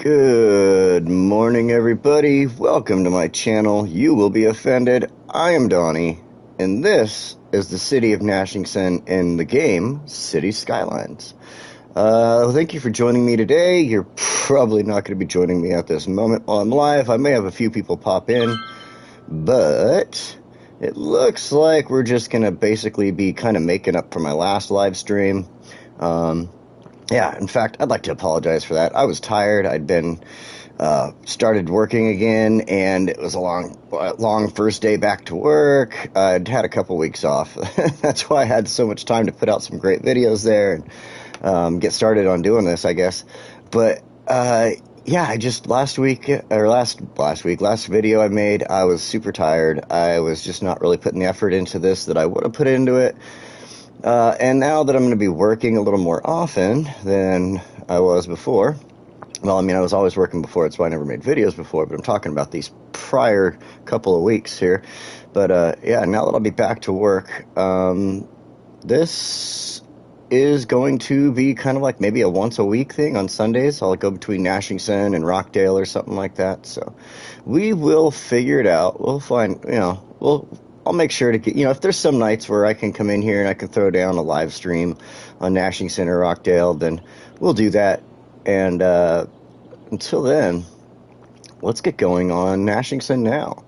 Good morning, everybody. Welcome to my channel. You will be offended. I am Donnie, and this is the city of Gnashingson in the game City Skylines. Thank you for joining me today. You're probably not going to be joining me at this moment while I'm live. I may have a few people pop in, but it looks like we're just going to basically be kind of making up for my last live stream. Yeah, in fact, I'd like to apologize for that. I was tired. I'd been started working again, and it was a long first day back to work. I'd had a couple weeks off. That's why I had so much time to put out some great videos there and get started on doing this, I guess. But yeah, I just last video I made, I was super tired. I was just not really putting the effort into this that I would have put into it. And now that I'm going to be working a little more often than I was before, well, I mean, I was always working before, that's why I never made videos before, but I'm talking about these prior couple of weeks here. But, yeah, now that I'll be back to work, this is going to be kind of like maybe a once-a-week thing on Sundays. I'll go between Gnashingson and Rockdale or something like that, so we will figure it out. We'll find, I'll make sure to get, if there's some nights where I can come in here and I can throw down a live stream on Gnashingson or Rockdale, then we'll do that. And until then, let's get going on Gnashingson now.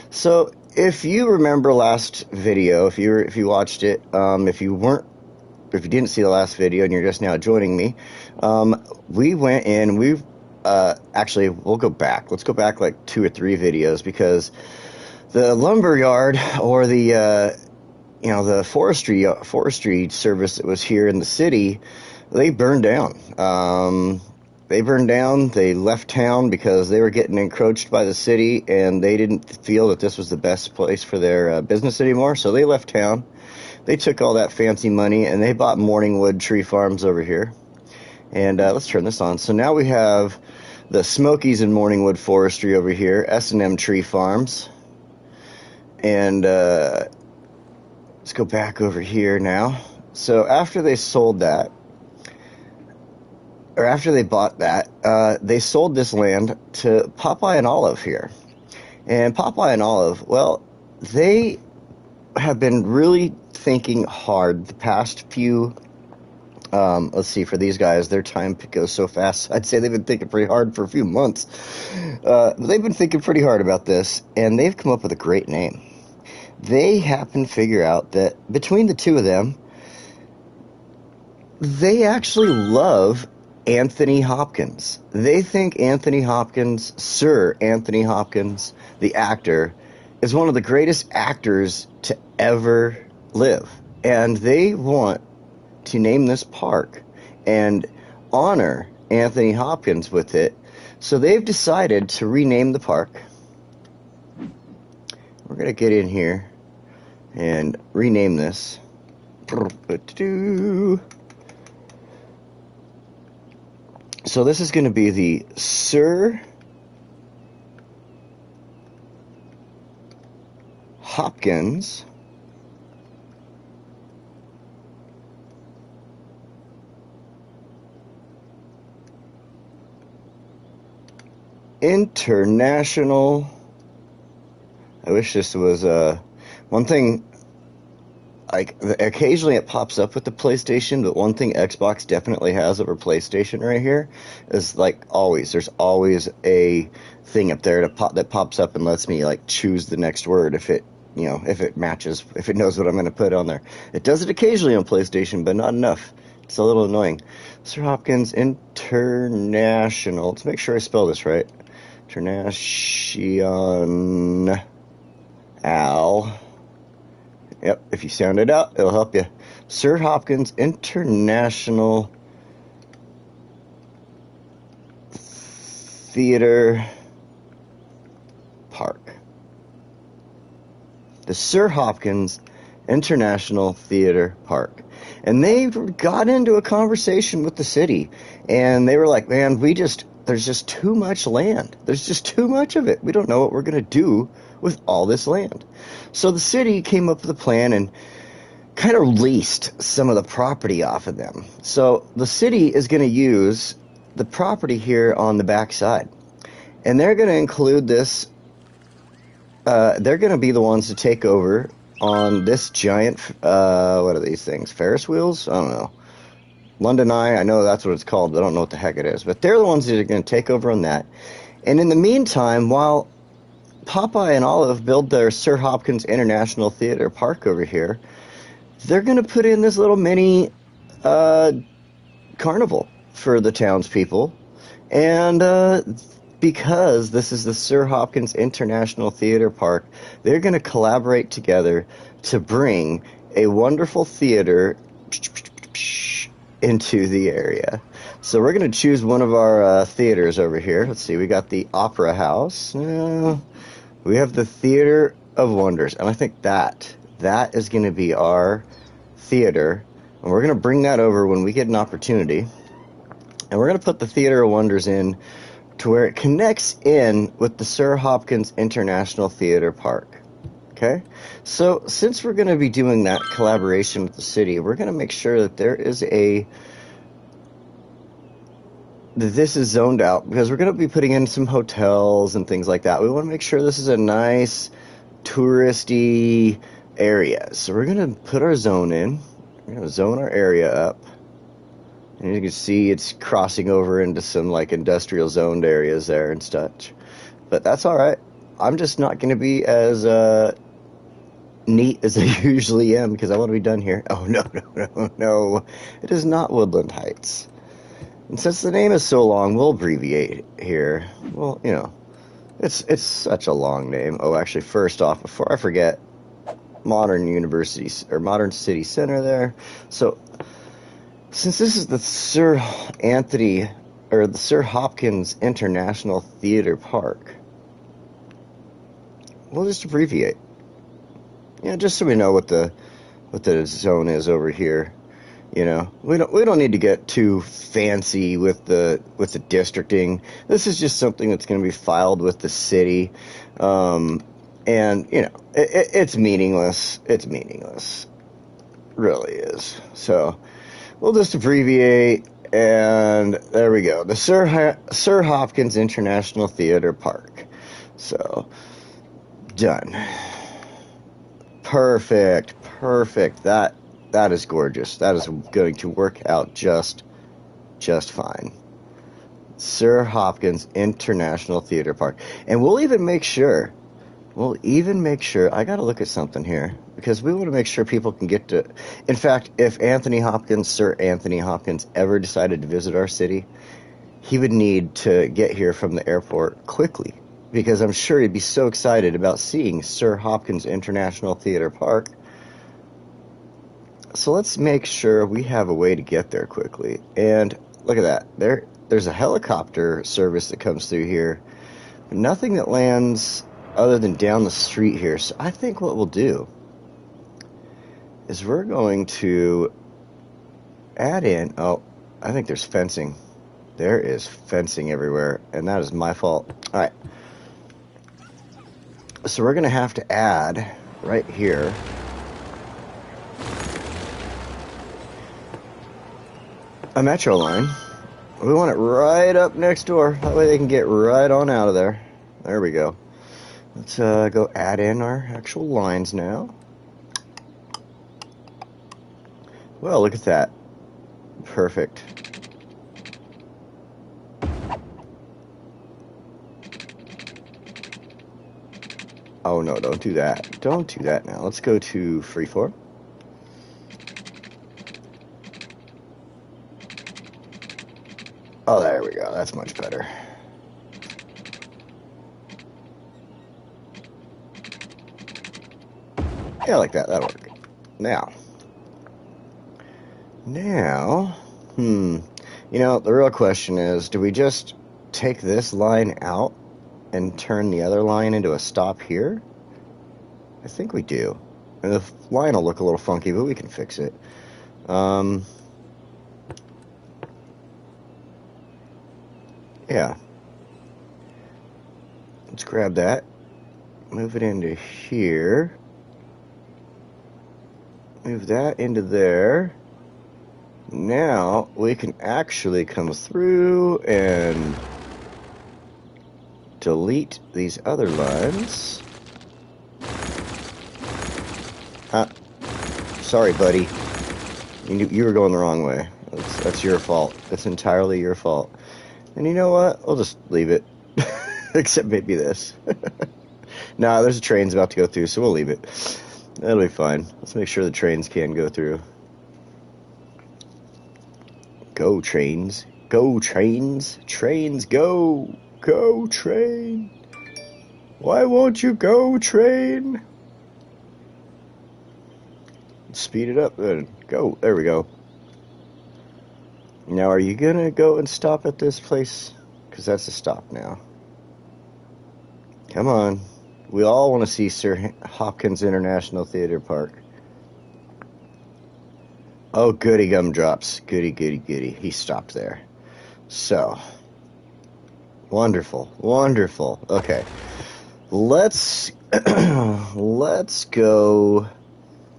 So if you remember last video, if you watched it, if you didn't see the last video and you're just now joining me, we went in, actually, we'll go back. Let's go back like 2 or 3 videos, because the lumber yard, or the forestry service that was here in the city, they burned down. They left town because they were getting encroached by the city, and they didn't feel that this was the best place for their business anymore, so they left town. They took all that fancy money, and they bought Morningwood Tree Farms over here. And let's turn this on. So now we have the Smokies and Morningwood Forestry over here, S&M Tree Farms. And let's go back over here now. So after they sold that, or after they bought that, they sold this land to Popeye and Olive here. And Popeye and Olive, well, they have been really thinking hard the past few, let's see, for these guys, their time goes so fast. I'd say they've been thinking pretty hard for a few months. They've been thinking pretty hard about this, and they've come up with a great name. They happen to figure out that between the two of them, they actually love Anthony Hopkins. They think Anthony Hopkins, Sir Anthony Hopkins, the actor, is one of the greatest actors to ever live. And they want to name this park and honor Anthony Hopkins with it. So they've decided to rename the park. We're going to get in here and rename this. So this is going to be the Sir Hopkins International. I wish this was one thing. Like, occasionally it pops up with the PlayStation, but one thing Xbox definitely has over PlayStation right here is, like, there's always a thing up there that pops up and lets me, like, choose the next word if it matches, if it knows what I'm going to put on there. It does it occasionally on PlayStation, but not enough. It's a little annoying. Sir Hopkins International. Let's make sure I spell this right. International. Yep, if you sound it out, it'll help you. Sir Hopkins International Theater Park. The Sir Hopkins International Theater Park. And they got into a conversation with the city, and they were like, man, there's just too much land. There's just too much of it. We don't know what we're going to do with all this land. So the city came up with a plan and kind of leased some of the property off of them. So the city is going to use the property here on the back side. And they're going to include this, they're going to be the ones to take over on this giant, what are these things, Ferris wheels? I don't know. London Eye, I know that's what it's called, but I don't know what the heck it is. But they're the ones that are going to take over on that. And in the meantime, while Popeye and Olive build their Sir Hopkins International Theater Park over here, they're going to put in this little mini carnival for the townspeople. And because this is the Sir Hopkins International Theater Park, they're going to collaborate together to bring a wonderful theater into the area. So we're going to choose one of our theaters over here. Let's see, we got the Opera House. We have the Theater of Wonders, and I think that is going to be our theater, and we're going to bring that over when we get an opportunity, and we're going to put the Theater of Wonders in to where it connects in with the Sir Hopkins International Theater Park. Okay? So since we're going to be doing that collaboration with the city, we're going to make sure that this is zoned out, because we're going to be putting in some hotels and things like that. We want to make sure this is a nice touristy area. So we're going to put our zone in. We're going to zone our area up. And you can see it's crossing over into some like industrial zoned areas there and such. But that's all right. I'm just not going to be as neat as I usually am, because I want to be done here. Oh, no. It is not Woodland Heights. And since the name is so long, we'll abbreviate here. Well, you know, it's such a long name. Oh, actually, first off, before I forget, Modern University, or Modern City Center there. So, since this is the Sir Hopkins International Theater Park, we'll just abbreviate. Yeah, just so we know what the zone is over here. You know, we don't need to get too fancy with the districting. This is just something that's going to be filed with the city, and you know, it's meaningless. It's meaningless, really is. So we'll just abbreviate, and there we go. The Sir Hopkins International Theater Park. So done. Perfect. That is gorgeous. That is going to work out just fine. Sir Hopkins International Theater Park. And we'll even make sure, I got to look at something here, because we want to make sure people can get to, in fact, if Sir Anthony Hopkins ever decided to visit our city, he would need to get here from the airport quickly, because I'm sure he'd be so excited about seeing Sir Hopkins International Theater Park. So let's make sure we have a way to get there quickly. And look at that. There's a helicopter service that comes through here, but nothing that lands other than down the street here. So I think what we'll do is we're going to add in, oh, I think there's fencing. There is fencing everywhere, and that is my fault. All right. So we're going to have to add right here a metro line. We want it right up next door. That way they can get right on out of there. There we go. Let's go add in our actual lines now. Well, look at that. Perfect. Oh no, don't do that. Don't do that now. Let's go to freeform. Oh, there we go. That's much better. Yeah, like that. That'll work. Now, you know, the real question is, do we just take this line out and turn the other line into a stop here? I think we do. And the line will look a little funky, but we can fix it. Yeah. Let's grab that. Move it into here. Move that into there. Now we can actually come through and delete these other lines. Sorry, buddy. You were going the wrong way. That's your fault. That's entirely your fault. And you know what? We'll just leave it. Except maybe this. Nah, there's a train's about to go through, so we'll leave it. That'll be fine. Let's make sure the trains can go through. Go, trains. Go, trains. Trains, go. Go, train. Why won't you go, train? Speed it up then. Go. There we go. Now, are you gonna go and stop at this place? Because that's a stop now. Come on. We all want to see Sir Hopkins International Theater Park. Oh, goody gumdrops. Goody, goody, goody. He stopped there. So. Wonderful. Wonderful. Okay. Let's go.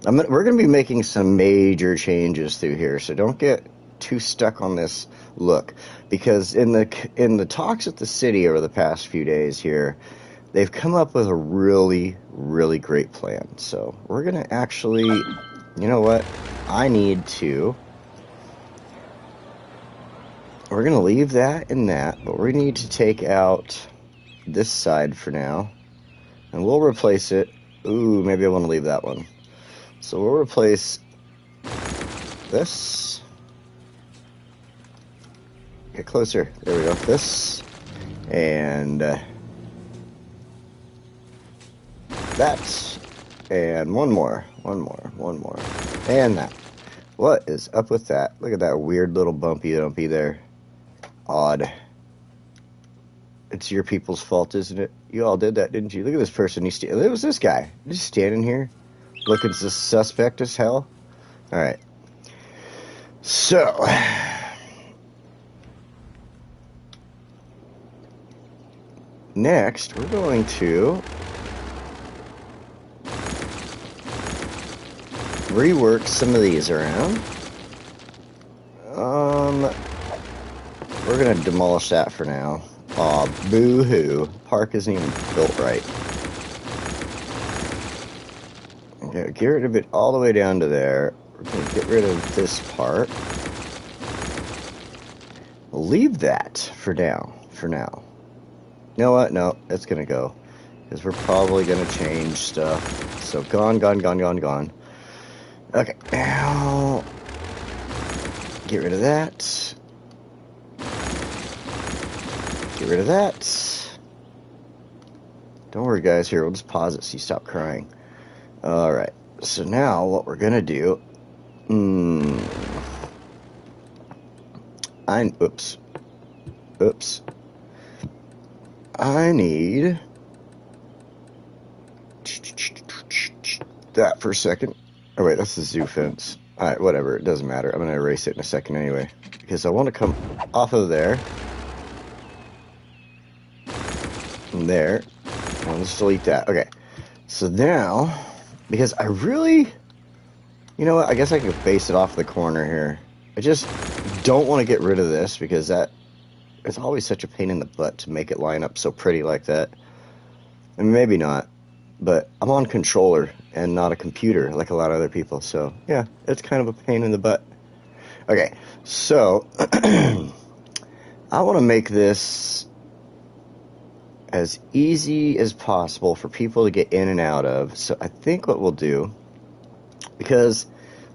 We're going to be making some major changes through here, so don't get too stuck on this look. Because in the talks at the city over the past few days here, they've come up with a really, really great plan. So we're going to actually, you know what? We're going to leave that in that, but we need to take out this side for now. And we'll replace it. Ooh, maybe I want to leave that one. So we'll replace this. Get closer. There we go. This. And that. And one more. And that. What is up with that? Look at that weird little bumpy dumpy there. Odd. It's your people's fault, isn't it? You all did that, didn't you? Look at this person. It was this guy. Just standing here. Looking suspect as hell. Alright. So. Next, we're going to rework some of these around. We're going to demolish that for now. Aw, boo-hoo. Park isn't even built right. Okay, get rid of it all the way down to there. We're going to get rid of this part. We'll leave that for now. You know what? No, it's going to go. Because we're probably going to change stuff. So gone. Okay, now get rid of that. Get rid of that. Don't worry, guys. Here, we'll just pause it so you stop crying. Alright, so now what we're going to do... Oops. I need... that for a second. Oh, wait, that's the zoo fence. Alright, whatever. It doesn't matter. I'm going to erase it in a second anyway. Because I want to come off of there. And there. And let's delete that. Okay. So now, because I really... You know what? I guess I can base it off the corner here. I just don't want to get rid of this because it's always such a pain in the butt to make it line up so pretty like that. I mean, maybe not. But I'm on controller and not a computer like a lot of other people. So, yeah, it's kind of a pain in the butt. Okay, so I want to make this as easy as possible for people to get in and out of. So I think what we'll do, because,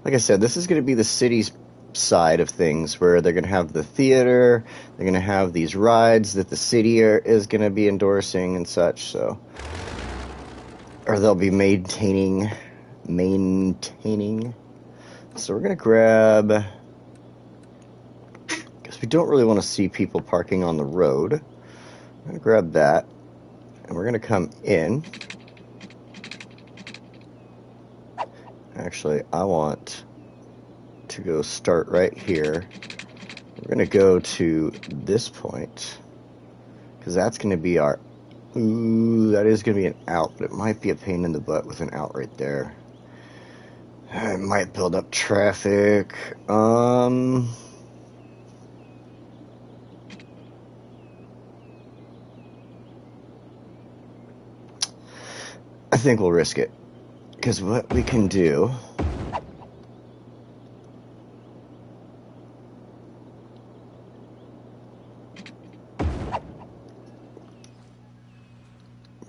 like I said, this is going to be the city's side of things where they're going to have the theater, they're going to have these rides that the city is going to be endorsing and such, so... Or they'll be maintaining. So we're going to grab... Because we don't really want to see people parking on the road. I'm going to grab that. And we're going to come in. Actually, I want to go start right here. We're going to go to this point. Because that's going to be our... Ooh, that is going to be an out, but it might be a pain in the butt with an out right there. It might build up traffic. I think we'll risk it. Because what we can do...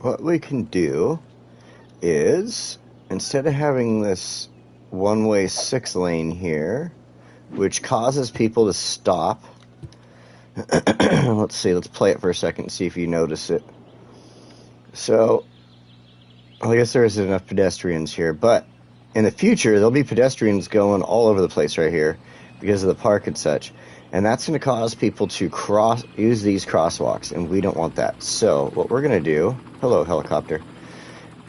What we can do is, instead of having this one-way 6-lane here, which causes people to stop... Let's see, let's play it for a second and see if you notice it. So... I guess there isn't enough pedestrians here, but in the future, there'll be pedestrians going all over the place right here because of the park and such. And that's going to cause people to use these crosswalks, and we don't want that. So what we're going to do... Hello, helicopter.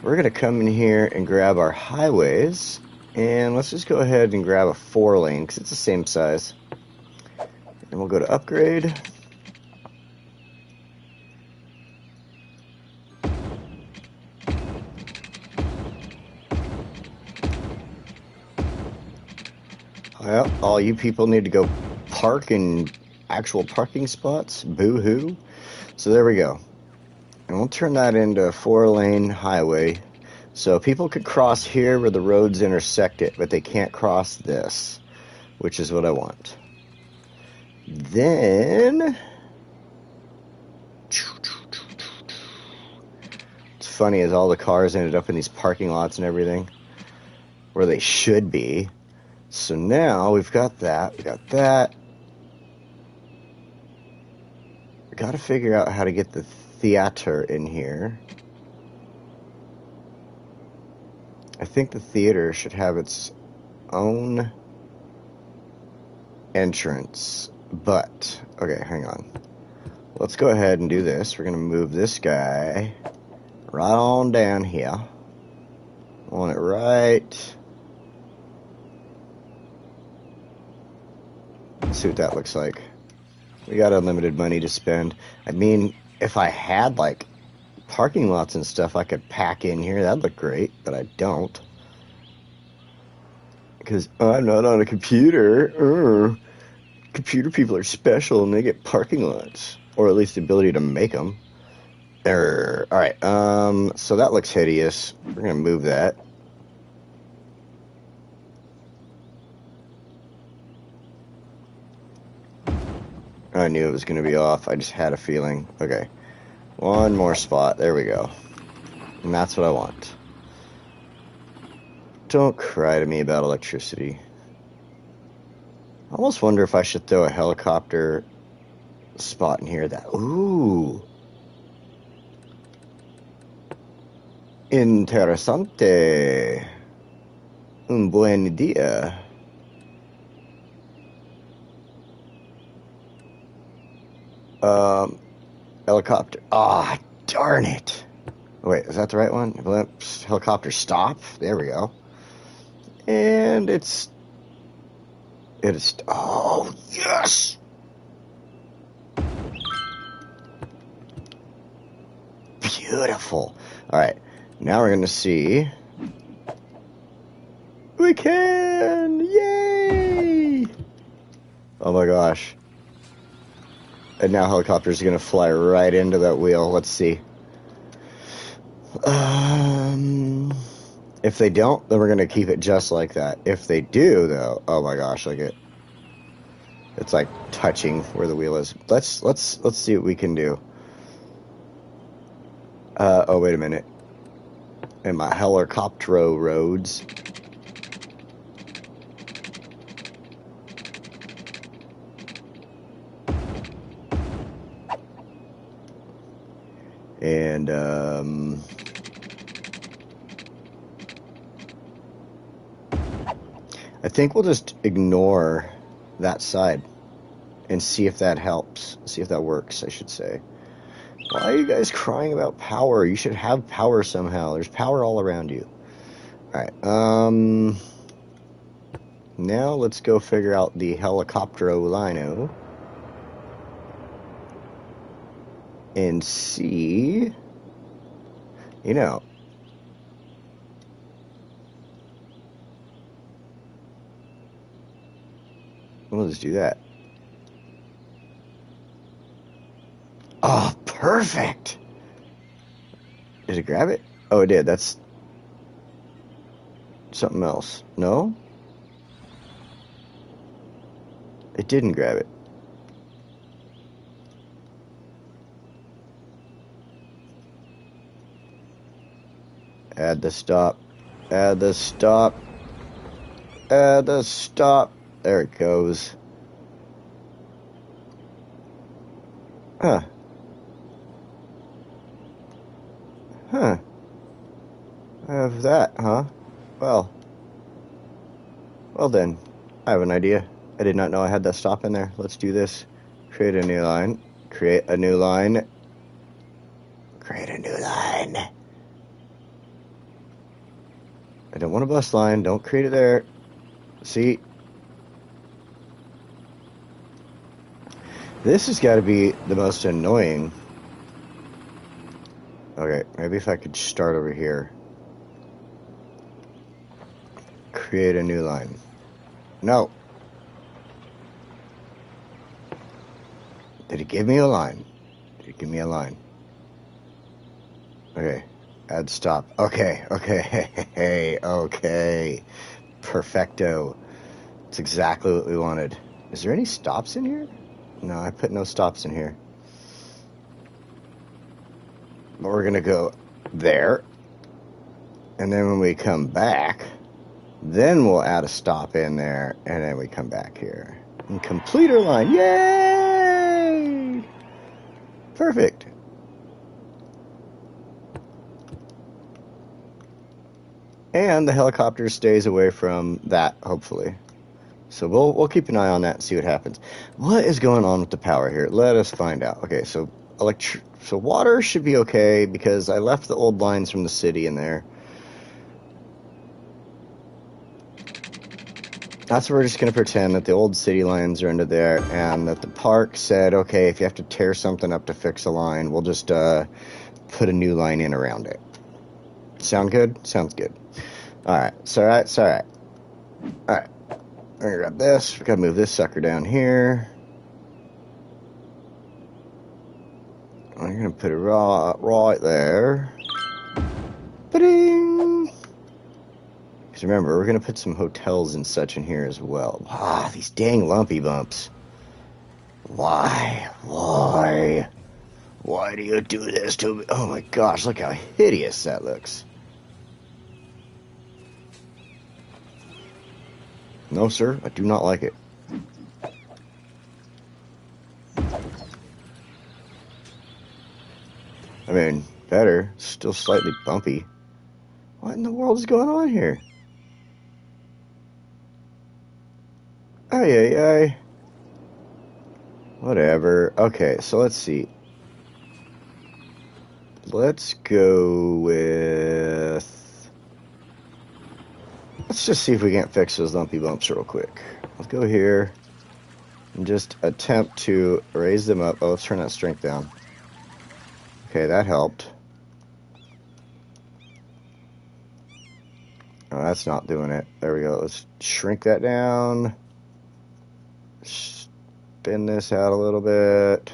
We're going to come in here and grab our highways, and let's just go ahead and grab a 4-lane because it's the same size. And we'll go to upgrade. Well, all you people need to go park in actual parking spots. Boo-hoo. So there we go. And we'll turn that into a 4-lane highway. So people could cross here where the roads intersect it, but they can't cross this, which is what I want. Then... It's funny as all the cars ended up in these parking lots and everything, where they should be. So now we've got that, we got that. We got to figure out how to get the theater in here. I think the theater should have its own entrance, but, okay, hang on. Let's go ahead and do this. We're going to move this guy right on down here. I want it right... Let's see what that looks like. We got unlimited money to spend. I mean, if I had, like, parking lots and stuff I could pack in here, that'd look great, but I don't. Because I'm not on a computer. Computer people are special and they get parking lots. Or at least the ability to make them. Alright, so that looks hideous. We're going to move that. I knew it was going to be off. I just had a feeling. Okay. One more spot. There we go. And that's what I want. Don't cry to me about electricity. I almost wonder if I should throw a helicopter spot in here. Ooh. Interesante. Un buen día. Helicopter. Ah, oh, darn it. Wait, is that the right one? Helicopter stop. There we go. And it is... Oh, yes! Beautiful. Alright, now we're going to see... We can! Yay! Oh my gosh. And now helicopters are going to fly right into that wheel. Let's see. If they don't, then we're going to keep it just like that. If they do, though, oh my gosh, look at it. It's like touching where the wheel is. Let's see what we can do. Oh, wait a minute. And my helicoptero roads. And, I think we'll just ignore that side and see if that helps. See if that works, I should say. Why are you guys crying about power? You should have power somehow. There's power all around you. Alright, now let's go figure out the helicoptero lino. And see, you know, We'll just do that. Oh, perfect! Did it grab it? Oh, it did. That's something else. No? It didn't grab it. Add the stop. Add the stop. Add the stop. There it goes. Huh. Huh. I have that, huh? Well. Well then. I have an idea. I did not know I had that stop in there. Let's do this. Create a new line. Create a new line. Create a new line. I don't want a bus line. Don't create it there. See? This has got to be the most annoying. Okay, maybe if I could start over here. Create a new line. No. Did it give me a line? Did it give me a line? Okay. Add stop. Okay. Okay. Okay. Perfecto. It's exactly what we wanted. Is there any stops in here? No, I put no stops in here. But we're going to go there. And then when we come back, then we'll add a stop in there. And then we come back here. And complete our line. Yay! Perfect. And the helicopter stays away from that, hopefully. So we'll keep an eye on that and see what happens. What is going on with the power here? Let us find out. Okay, so so water should be okay because I left the old lines from the city in there. That's where we're just going to pretend that the old city lines are under there and that the park said, okay, if you have to tear something up to fix a line, we'll just put a new line in around it. Sound good? Sounds good. Alright, it's alright. Alright. We're gonna grab this. We gotta move this sucker down here. I'm gonna put it right there. Ba-ding! Because remember, we're gonna put some hotels and such in here as well. Ah, these dang lumpy bumps. Why? Why do you do this to me? Oh my gosh, look how hideous that looks. No, sir, I do not like it. I mean, better. Still slightly bumpy. What in the world is going on here? Ay. Whatever. Okay, so let's see. Let's go with... Let's just see if we can't fix those lumpy bumps real quick. Let's go here and just attempt to raise them up. Oh, let's turn that strength down. Okay, that helped. Oh, that's not doing it. There we go. Let's shrink that down. Spin this out a little bit.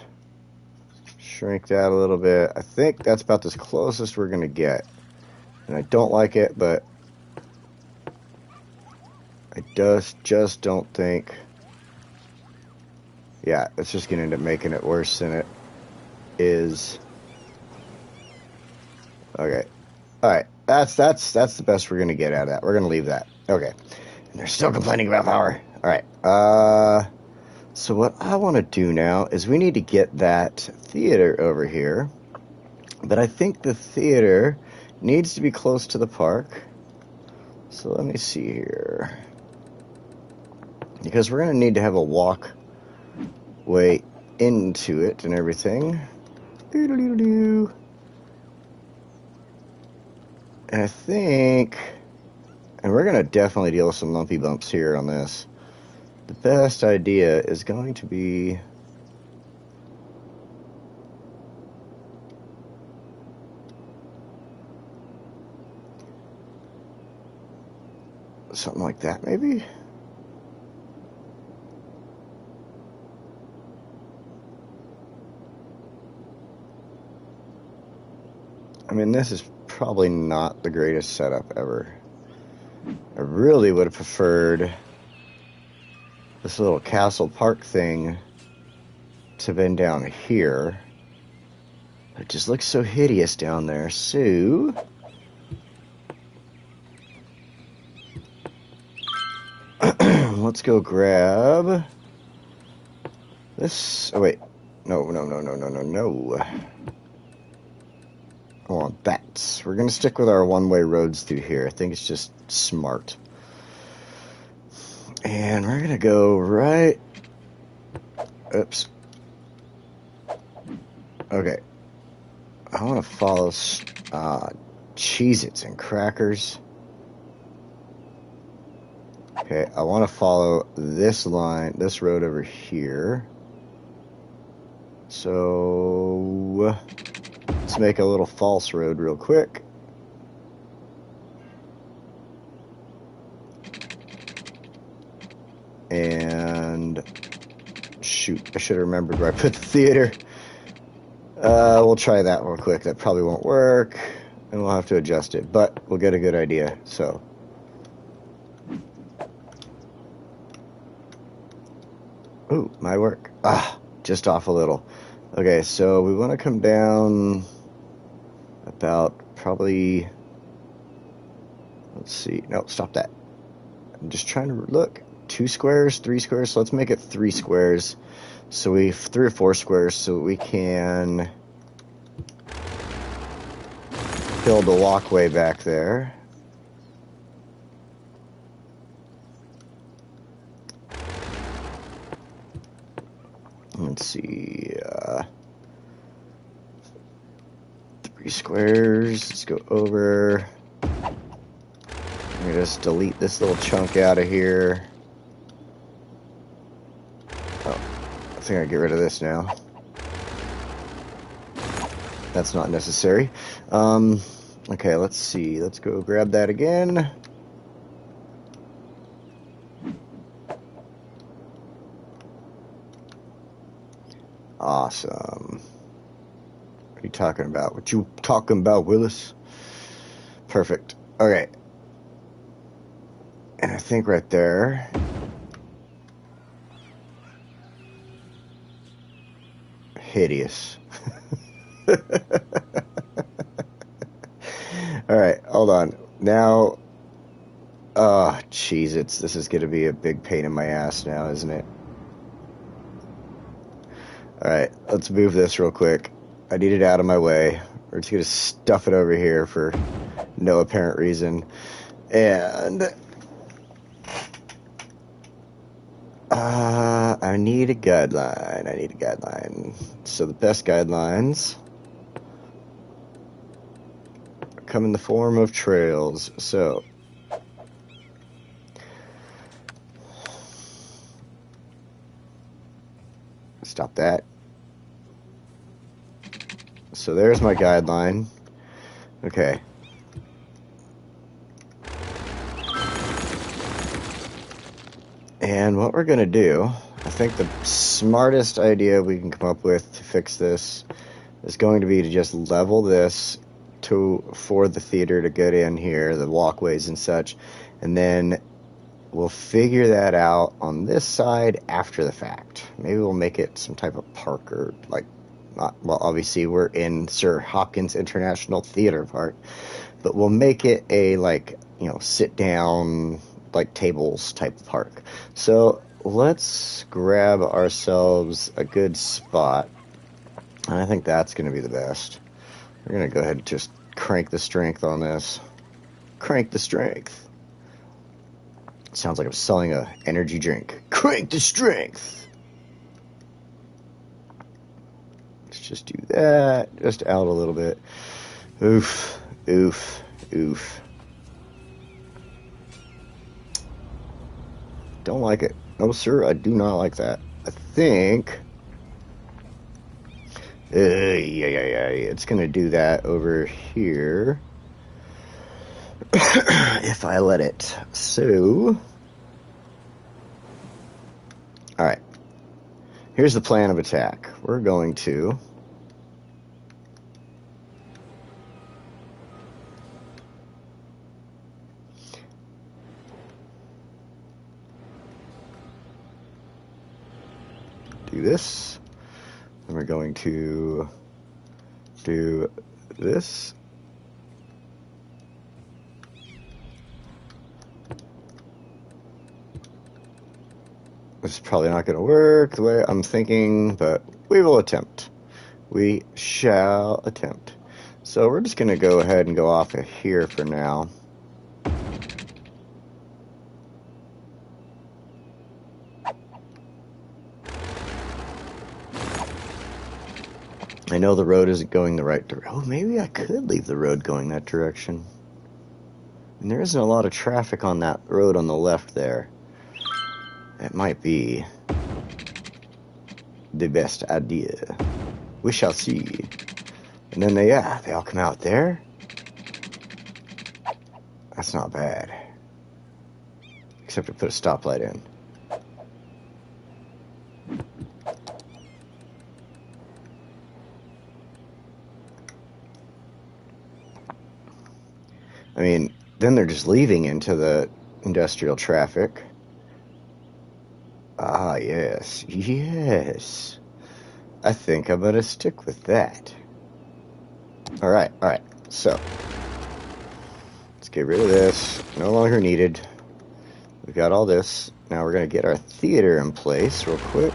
Shrink that a little bit. I think that's about as closest we're going to get. And I don't like it, but I just don't think... Yeah, it's just going to end up making it worse than it is. Okay. Alright. That's the best we're going to get out of that. We're going to leave that. Okay. And they're still complaining about power. Alright. So what I want to do now is we need to get that theater over here. But I think the theater needs to be close to the park. So let me see here. Because we're going to need to have a walkway into it and everything. Doo-doo-doo-doo. And I think... And we're going to definitely deal with some lumpy bumps here on this. The best idea is going to be... something like that, maybe? I mean, this is probably not the greatest setup ever. I really would have preferred this little castle park thing to have been down here. It just looks so hideous down there. So let's go grab this. Oh wait, no. I want that. We're gonna stick with our one-way roads through here. I think it's just smart. And we're gonna go right. Oops. Okay. I want to follow Cheez-Its and crackers. Okay, I want to follow this line, this road over here. So let's make a little false road real quick. And shoot, I should have remembered where I put the theater. We'll try that real quick. That probably won't work, and we'll have to adjust it, but we'll get a good idea. So, ooh, my work. Just off a little. Okay, so we want to come down about probably, let's see. No, stop that. I'm just trying to look. 2 squares, 3 squares. So let's make it 3 squares. So 3 or 4 squares, so we can build a walkway back there. Let's see. 3 squares. Let's go over. Let me just delete this little chunk out of here. Oh, I think I get rid of this now. That's not necessary. Okay, let's see. Let's go grab that again. Awesome. What are you talking about? What you talking about, Willis? Perfect. Okay. And I think right there. Hideous. Alright, hold on. Now, Cheez-Its. This is going to be a big pain in my ass now, isn't it? Alright, let's move this real quick. I need it out of my way. We're just going to stuff it over here for no apparent reason. And I need a guideline. So the best guidelines come in the form of trails. So stop that. So there's my guideline. Okay. And what we're going to do, I think the smartest idea we can come up with to fix this is going to be to just level this for the theater to get in here, the walkways and such, and then we'll figure that out on this side after the fact. Maybe we'll make it some type of park or like, not, well, obviously we're in Sir Hopkins International Theater Park, but we'll make it a, like, you know, sit down, like tables type of park. So let's grab ourselves a good spot, and I think that's going to be the best. We're going to go ahead and just crank the strength on this. Crank the strength. Sounds like I'm selling a energy drink. Crank the strength. Let's just do that. Just out a little bit. Oof. Oof. Oof. Don't like it. No, sir, I do not like that. I think... it's going to do that over here. If I let it. So... Alright. Here's the plan of attack. We're going to... do this. And we're going to do this. This is probably not going to work the way I'm thinking, but we will attempt. We shall attempt. So we're just going to go ahead and go off of here for now. I know the road isn't going the right direction. Oh, maybe I could leave the road going that direction. And there isn't a lot of traffic on that road on the left there. It might be the best idea. We shall see. And then they all come out there. That's not bad. Except to put a stoplight in. I mean, then they're just leaving into the industrial traffic. Ah, yes. Yes. I think I'm going to stick with that. Alright. So, let's get rid of this. No longer needed. We've got all this. Now we're going to get our theater in place real quick.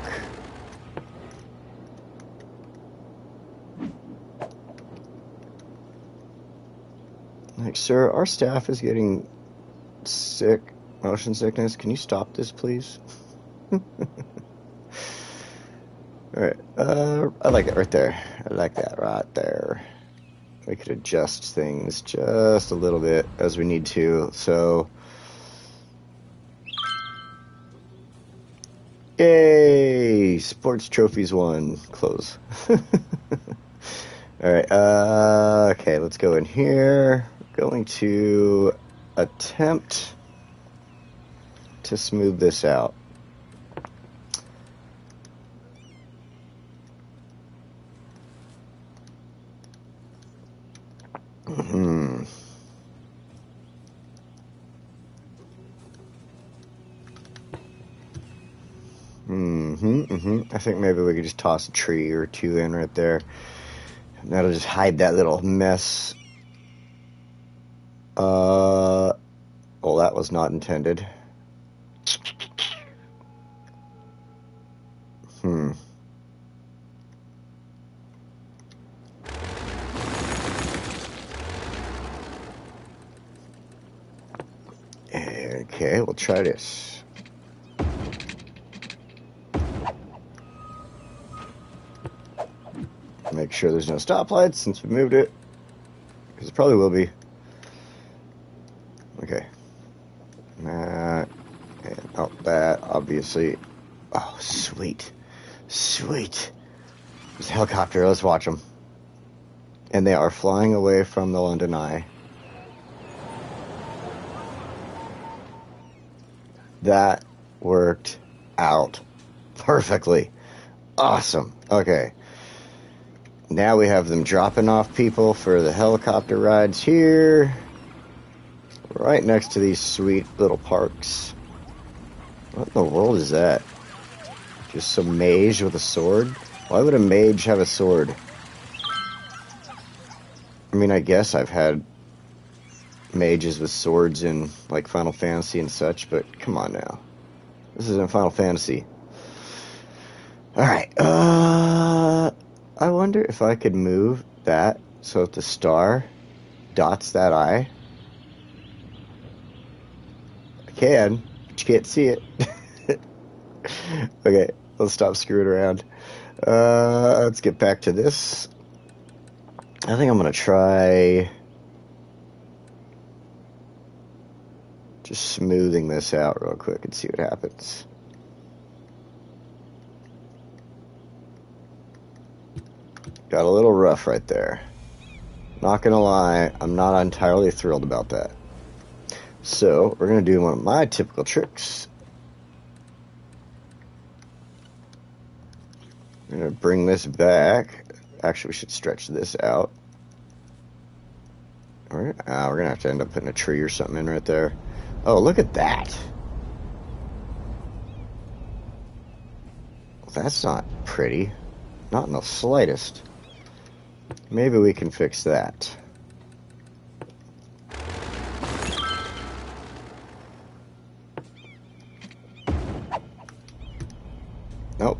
Like, sir, our staff is getting sick. Motion sickness. Can you stop this, please? Alright, I like it right there. I like that right there. We could adjust things just a little bit as we need to, so... Yay! Sports trophies won. Close. Alright, okay, let's go in here. Going to attempt to smooth this out. I think maybe we could just toss a tree or two in right there. And that'll just hide that little mess. Well, that was not intended. Okay, we'll try this. Make sure there's no stoplights since we moved it. Because it probably will be. Okay. That. And that, obviously. Oh, sweet. Sweet. There's a helicopter. Let's watch them. And they are flying away from the London Eye. That worked out perfectly. Awesome. Okay. Now we have them dropping off people for the helicopter rides here. Right next to these sweet little parks. What in the world is that? Just some mage with a sword? Why would a mage have a sword? I mean, I guess I've had mages with swords in, like, Final Fantasy and such, but come on now. This isn't Final Fantasy. Alright, I wonder if I could move that so that the star dots that eye. I can, but you can't see it. Okay, let's stop screwing around. Let's get back to this. I think I'm going to try just smoothing this out real quick and see what happens. Got a little rough right there. Not gonna lie, I'm not entirely thrilled about that. So, we're gonna do one of my typical tricks. I'm gonna bring this back. Actually, we should stretch this out. We're gonna have to end up putting a tree or something in right there. Oh, look at that. That's not pretty. Not in the slightest. Maybe we can fix that. Nope.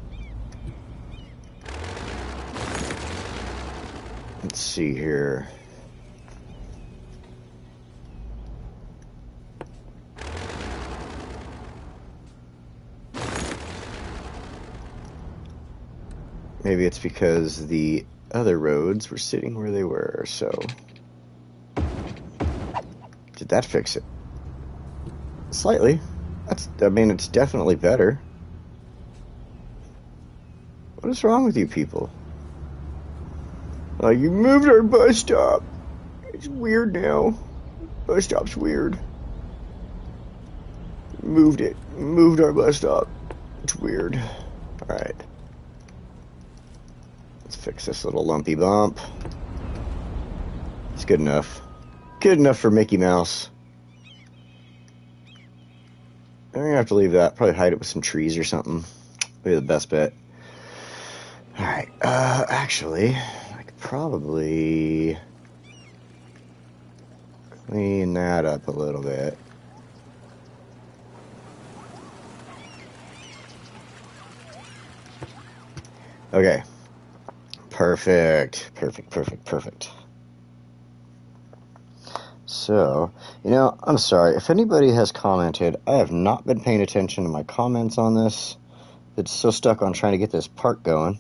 Let's see here. Maybe it's because the other roads were sitting where they were, so... Did that fix it? Slightly. I mean, it's definitely better. What is wrong with you people? You moved our bus stop. It's weird now. Bus stop's weird. Moved it. Moved our bus stop. It's weird. Alright. Let's fix this little lumpy bump. It's good enough. Good enough for Mickey Mouse. I'm gonna have to leave that. Probably hide it with some trees or something. Be the best bet. Alright, actually, I could probably clean that up a little bit. Okay. Perfect. Perfect. So, I'm sorry. If anybody has commented, I have not been paying attention to my comments on this. It's so stuck on trying to get this park going.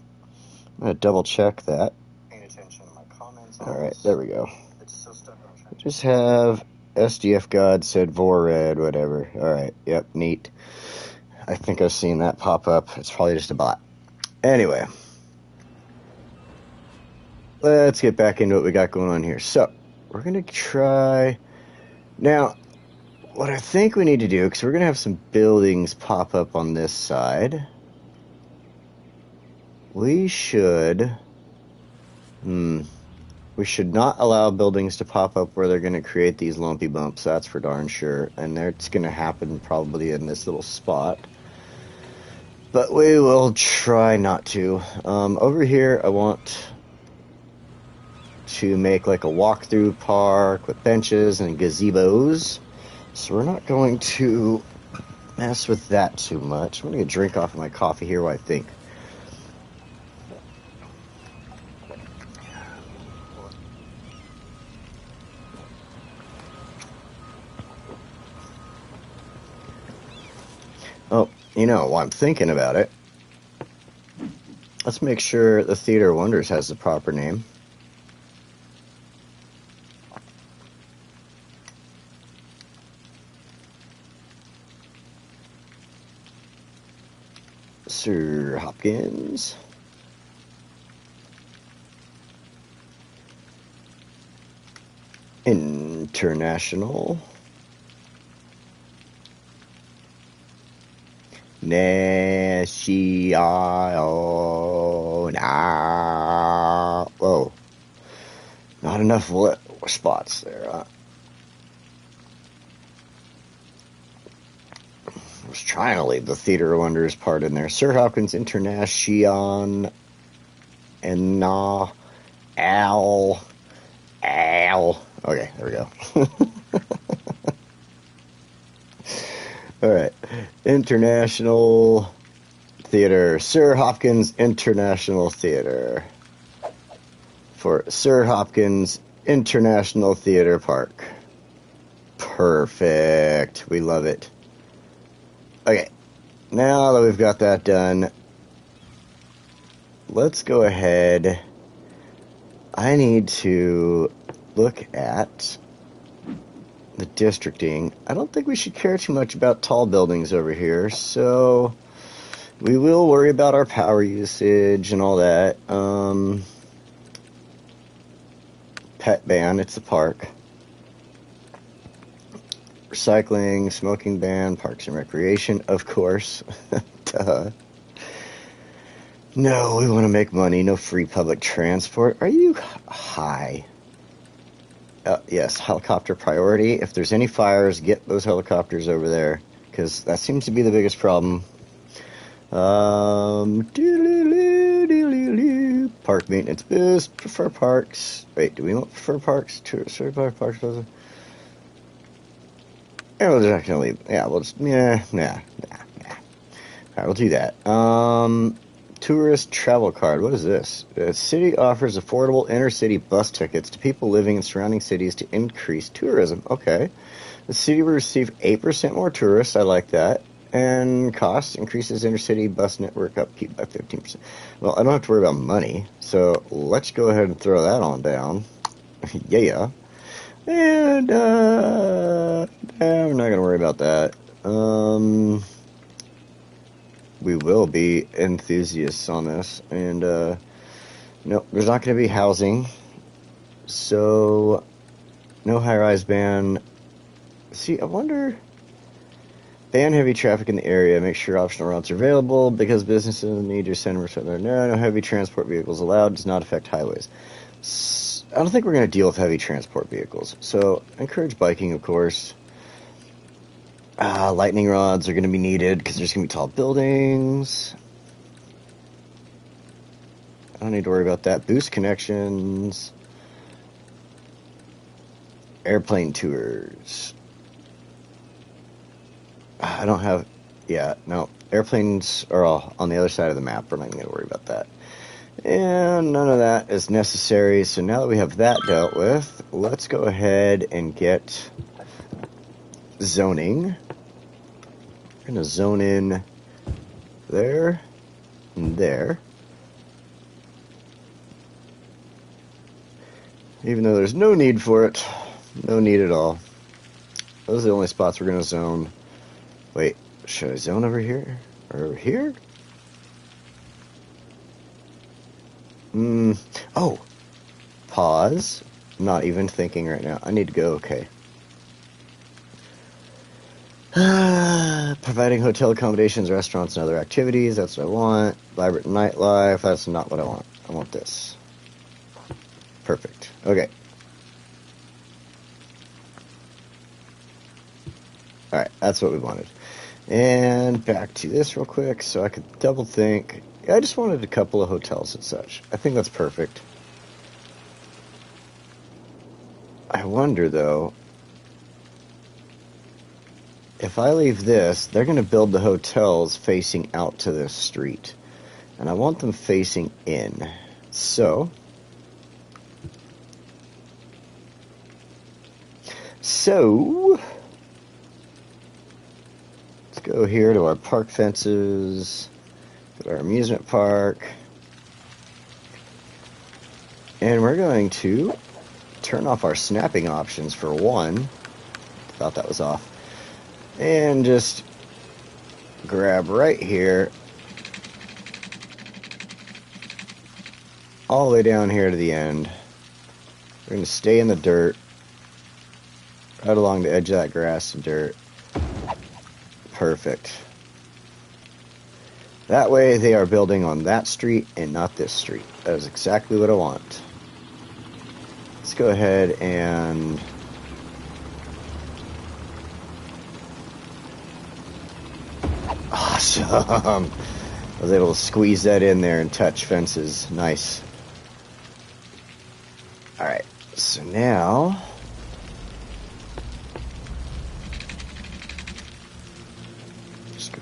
I'm going to double check that. Paying attention to my comments on Alright, there we go. It's so stuck on trying to just have SDF God said Vorred, whatever. Alright, yep, neat. I think I've seen that pop up. It's probably just a bot. Anyway. Let's get back into what we got going on here. So, we're going to try... Now, what I think we need to do, because we're going to have some buildings pop up on this side... We should not allow buildings to pop up where they're going to create these lumpy bumps, that's for darn sure. And it's going to happen probably in this little spot. But we will try not to. Over here, I want to make like a walkthrough park with benches and gazebos. So we're not going to mess with that too much. I'm going to get a drink off of my coffee here while I think. Oh, while I'm thinking about it, let's make sure the Theater of Wonders has the proper name. Sir Hopkins. International. Whoa. Not enough spots there, huh? I was trying to leave the Theater of Wonders part in there. Sir Hopkins International and Al. Okay, there we go. Alright. International Theater. Sir Hopkins International Theater. For Sir Hopkins International Theater Park. Perfect. We love it. Okay. Now that we've got that done, let's go ahead. I need to look at the districting. I don't think we should care too much about tall buildings over here, so we will worry about our power usage and all that. Pet ban, it's a park. Recycling, smoking ban, parks and recreation, of course. Duh. No, we want to make money, no free public transport. Are you high? Yes, helicopter priority. If there's any fires, get those helicopters over there, because that seems to be the biggest problem. Park maintenance boost. Prefer parks. Wait, do we want prefer parks? Certified parks. Yeah, we'll just actually. Yeah, we'll just. Nah. Alright, we'll do that. Tourist travel card. What is this? The city offers affordable inner-city bus tickets to people living in surrounding cities to increase tourism. Okay. The city will receive 8% more tourists. I like that. And cost increases inner-city bus network upkeep by 15%. Well, I don't have to worry about money, so let's go ahead and throw that on down. Yeah. And, we're not going to worry about that. We will be enthusiasts on this. And, no, there's not going to be housing. So, no high-rise ban. See, I wonder... Ban heavy traffic in the area. Make sure optional routes are available because businesses need to send there. No heavy transport vehicles allowed. Does not affect highways. I don't think we're going to deal with heavy transport vehicles. So, encourage biking, of course. Lightning rods are going to be needed because there's going to be tall buildings. I don't need to worry about that. Boost connections. Airplane tours. I don't have... Yeah, no. Airplanes are all on the other side of the map. We're not going to worry about that. And none of that is necessary. So now that we have that dealt with, let's go ahead and get zoning. We're going to zone in there and there. Even though there's no need for it. No need at all. Those are the only spots we're going to zone. Wait, should I zone over here? Or over here? Oh! Pause. I'm not even thinking right now. I need to go, okay. Providing hotel accommodations, restaurants, and other activities. That's what I want. Vibrant nightlife. That's not what I want. I want this. Perfect. Okay. Alright, that's what we wanted. And back to this real quick so I could double think. I just wanted a couple of hotels and such. I think that's perfect. I wonder, though, if I leave this, they're going to build the hotels facing out to this street. And I want them facing in. So... let's go here to our park fences, go to our amusement park, and we're going to turn off our snapping options for one. Thought that was off. And just grab right here, all the way down here to the end. We're going to stay in the dirt, right along the edge of that grass and dirt. Perfect. That way they are building on that street and not this street. That is exactly what I want. Let's go ahead and... Awesome! I was able to squeeze that in there and touch fences. Nice. Alright, so now...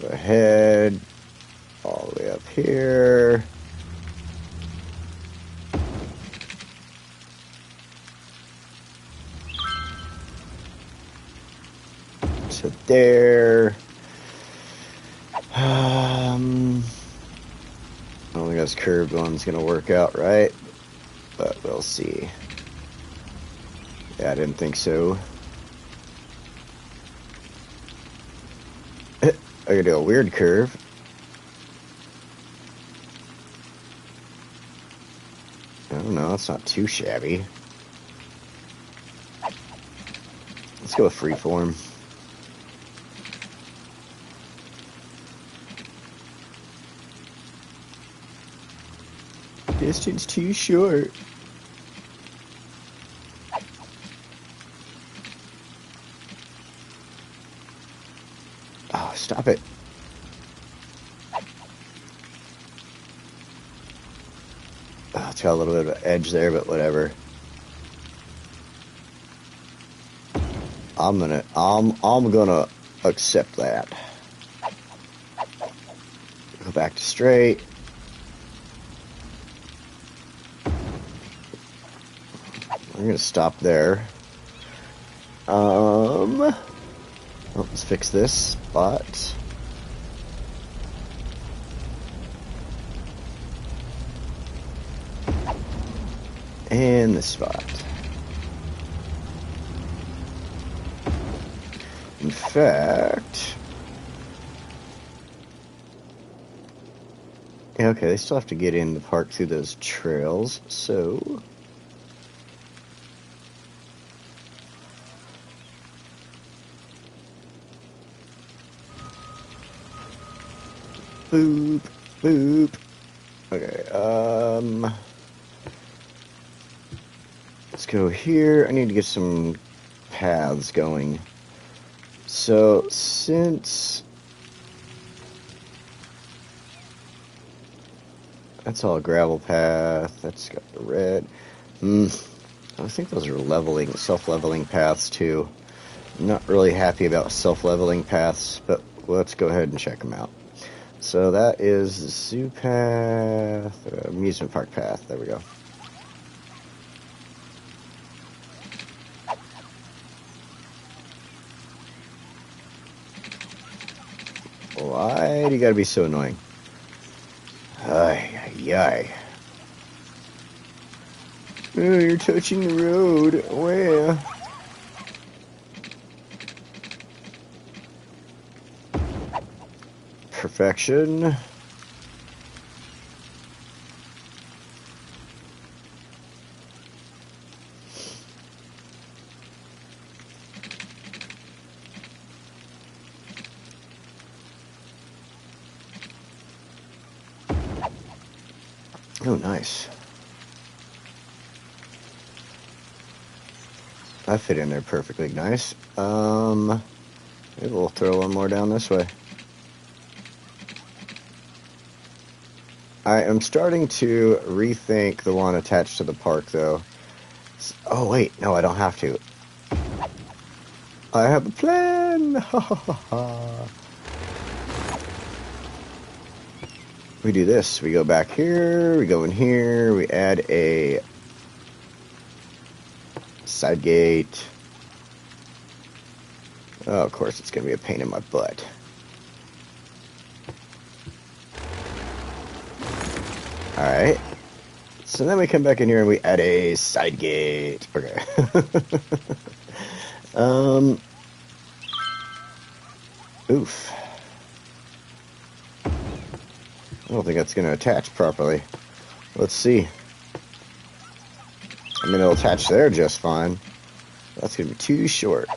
go ahead, all the way up here. To there. I don't think this curved one's gonna work out right, but we'll see. Yeah, I didn't think so. I could do a weird curve. I don't know, it's not too shabby. Let's go with freeform. Distance too short. Oh, stop it. tell a little bit of edge there, but whatever. I'm gonna accept that. Go back to straight. We're gonna stop there. Let's fix this spot. And this spot. In fact, yeah, okay, they still have to get in the park through those trails, so boop, boop. Okay, let's go here. I need to get some paths going. So, since that's all a gravel path, that's got the red. I think those are self-leveling paths too. I'm not really happy about self-leveling paths, but let's go ahead and check them out. So that is the zoo path, amusement park path. There we go. Why do you gotta be so annoying? Ay, ay, ay. Oh, you're touching the road. Where? Perfection. Oh, nice. That fit in there perfectly nice. Maybe we'll throw one more down this way. I am starting to rethink the one attached to the park, though. Oh, wait. No, I don't have to. I have a plan! Ha ha ha ha. We do this. We go back here, we go in here, we add a side gate. Oh, of course, it's going to be a pain in my butt. Alright. So then we come back in here and we add a side gate. Okay. Oof. I don't think that's going to attach properly. Let's see. I mean, it'll attach there just fine. That's going to be too short.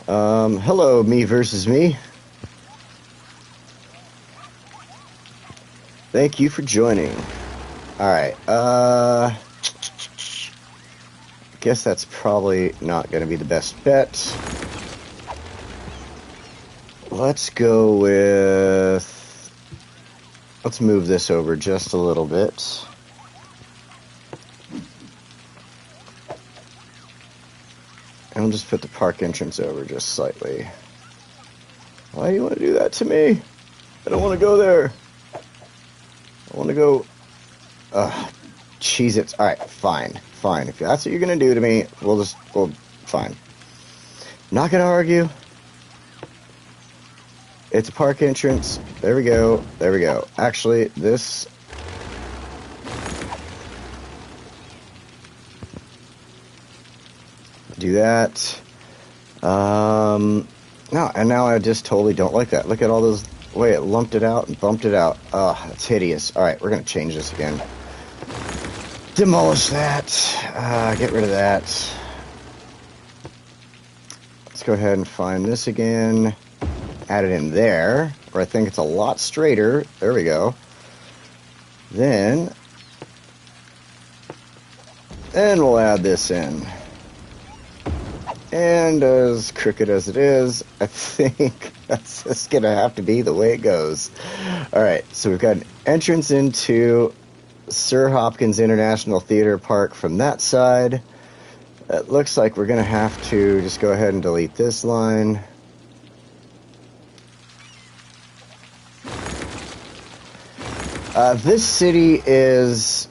Hello, me versus me. Thank you for joining. Alright, guess that's probably not going to be the best bet. Let's go with... Let's move this over just a little bit. And I'll just put the park entrance over just slightly. Why do you want to do that to me? I don't want to go there. I want to go... Cheez-Its. Alright, fine. Fine. If that's what you're going to do to me, we'll fine. Not going to argue. It's a park entrance. There we go. There we go. Actually, this... Do that. No, and now I just totally don't like that. Look at all those... The way it lumped it out and bumped it out. Oh, that's hideous. Alright, we're going to change this again. Demolish that. Get rid of that. Let's go ahead and find this again. Add it in there, where I think it's a lot straighter. There we go. Then we'll add this in. And as crooked as it is, I think that's just going to have to be the way it goes. Alright, so we've got an entrance into Sir Hopkins International Theater Park from that side. It looks like we're going to have to just go ahead and delete this line. This city is,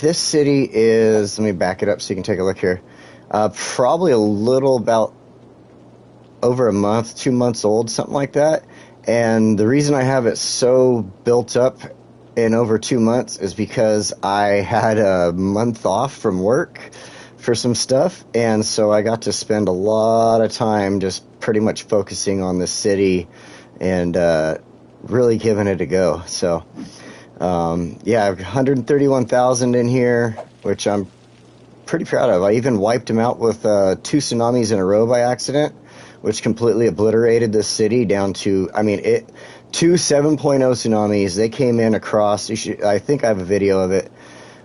let me back it up so you can take a look here. Probably a little about over a month, 2 months old, something like that. And the reason I have it so built up in over 2 months is because I had a month off from work for some stuff. And so I got to spend a lot of time just pretty much focusing on the city and really giving it a go. So, yeah, I have 131,000 in here, which I'm pretty proud of. I even wiped them out with 2 tsunamis in a row by accident, which completely obliterated this city down to, I mean, 2 7.0 tsunamis. They came in across, I think I have a video of it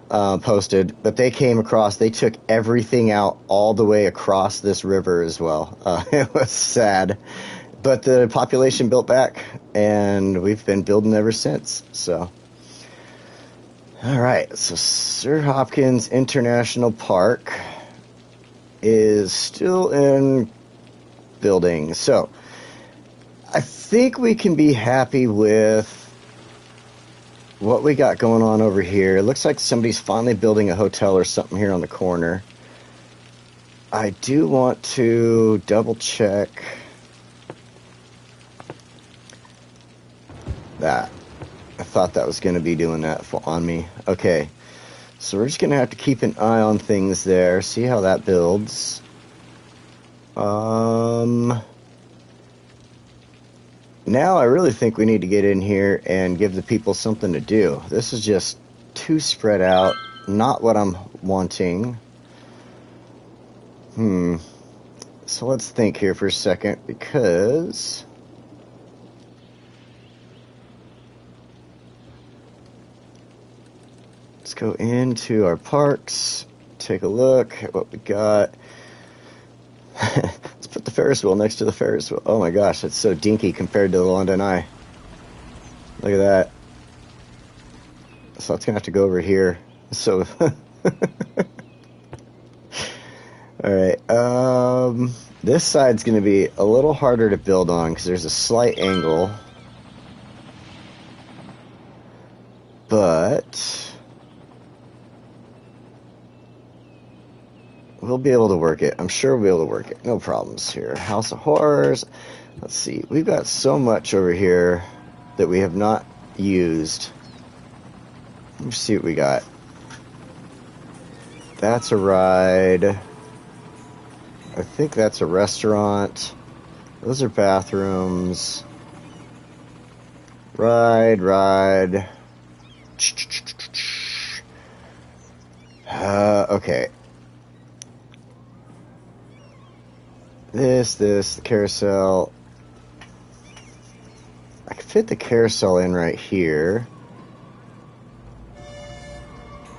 posted, but they came across, they took everything out all the way across this river as well. It was sad. But the population built back, and we've been building ever since. So, all right. So Sir Hopkins International Park is still in building. So I think we can be happy with what we got going on over here. It looks like somebody's finally building a hotel or something here on the corner. I do want to double check that. I thought that was going to be doing that on me. Okay, so we're just going to have to keep an eye on things there, see how that builds. Now I really think we need to get in here and give the people something to do. This is just too spread out, not what I'm wanting. So let's think here for a second, because let's go into our parks, take a look at what we got. Let's put the Ferris wheel next to the Ferris wheel. Oh my gosh, that's so dinky compared to the London Eye. Look at that. So it's going to have to go over here. So, alright, this side's going to be a little harder to build on because there's a slight angle. But we'll be able to work it. I'm sure we'll be able to work it. No problems here. House of Horrors. Let's see. We've got so much over here that we have not used. Let's see what we got. That's a ride. I think that's a restaurant. Those are bathrooms. Ride. Okay. This, the carousel. I could fit the carousel in right here.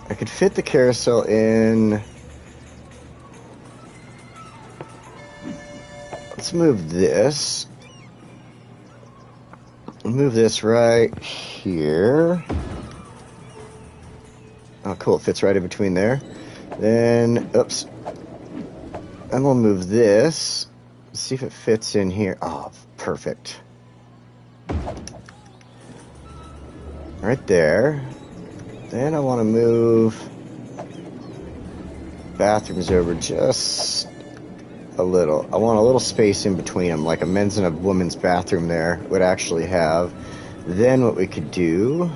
I could fit the carousel in. Let's move this. Move this right here. Oh, cool. It fits right in between there. Then, oops. And we'll move this. Let's see if it fits in here. Oh, perfect. Right there. Then I want to move bathrooms over just a little. I want a little space in between them, like a men's and a women's bathroom there would actually have. Then what we could do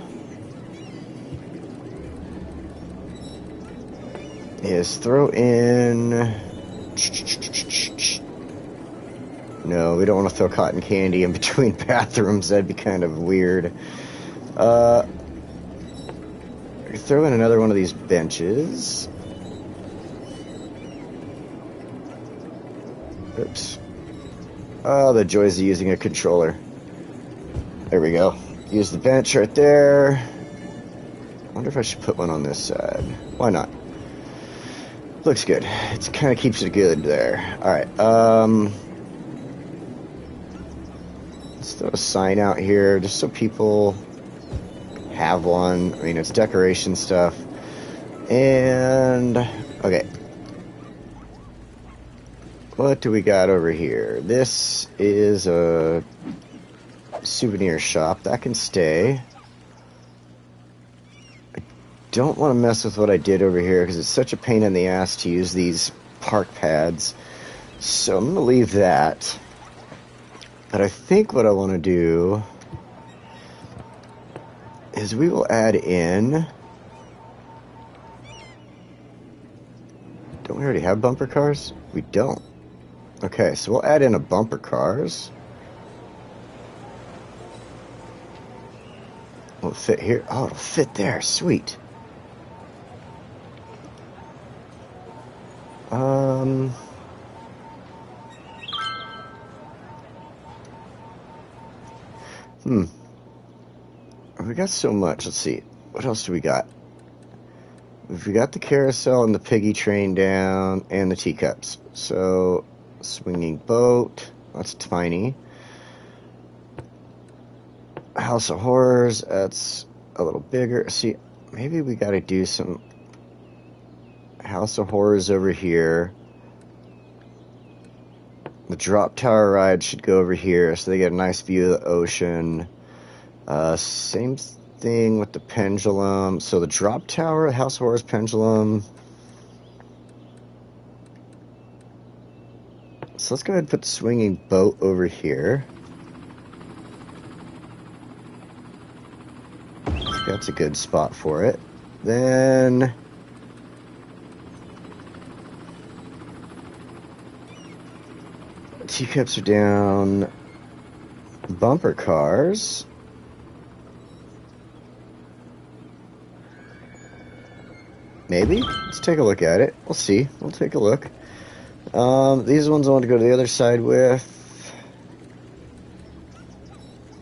is throw in... No, we don't want to throw cotton candy in between bathrooms. That'd be kind of weird. Throw in another one of these benches. Oops. Oh, the joys of using a controller. There we go. Use the bench right there. I wonder if I should put one on this side. Why not? Looks good. It kind of keeps it good there. Alright, let's throw a sign out here just so people have one. I mean, it's decoration stuff. And, okay. What do we got over here? This is a souvenir shop. That can stay. I don't want to mess with what I did over here because it's such a pain in the ass to use these park pads. So I'm going to leave that. But I think what I want to do is we will add in... Don't we already have bumper cars? We don't. Okay, so we'll add in a bumper cars. Will it fit here? Oh, it'll fit there. Sweet. We got so much. Let's see. What else do we got? We got the carousel and the piggy train down and the teacups. So, swinging boat. That's tiny. House of Horrors. That's a little bigger. See, maybe we got to do some House of Horrors over here. The drop tower ride should go over here so they get a nice view of the ocean. Same thing with the pendulum. So the drop tower, House of Horrors pendulum. So let's go ahead and put the swinging boat over here. That's a good spot for it. Then teacups are down. Bumper cars. Maybe? Let's take a look at it. We'll see. We'll take a look. These ones I want to go to the other side with.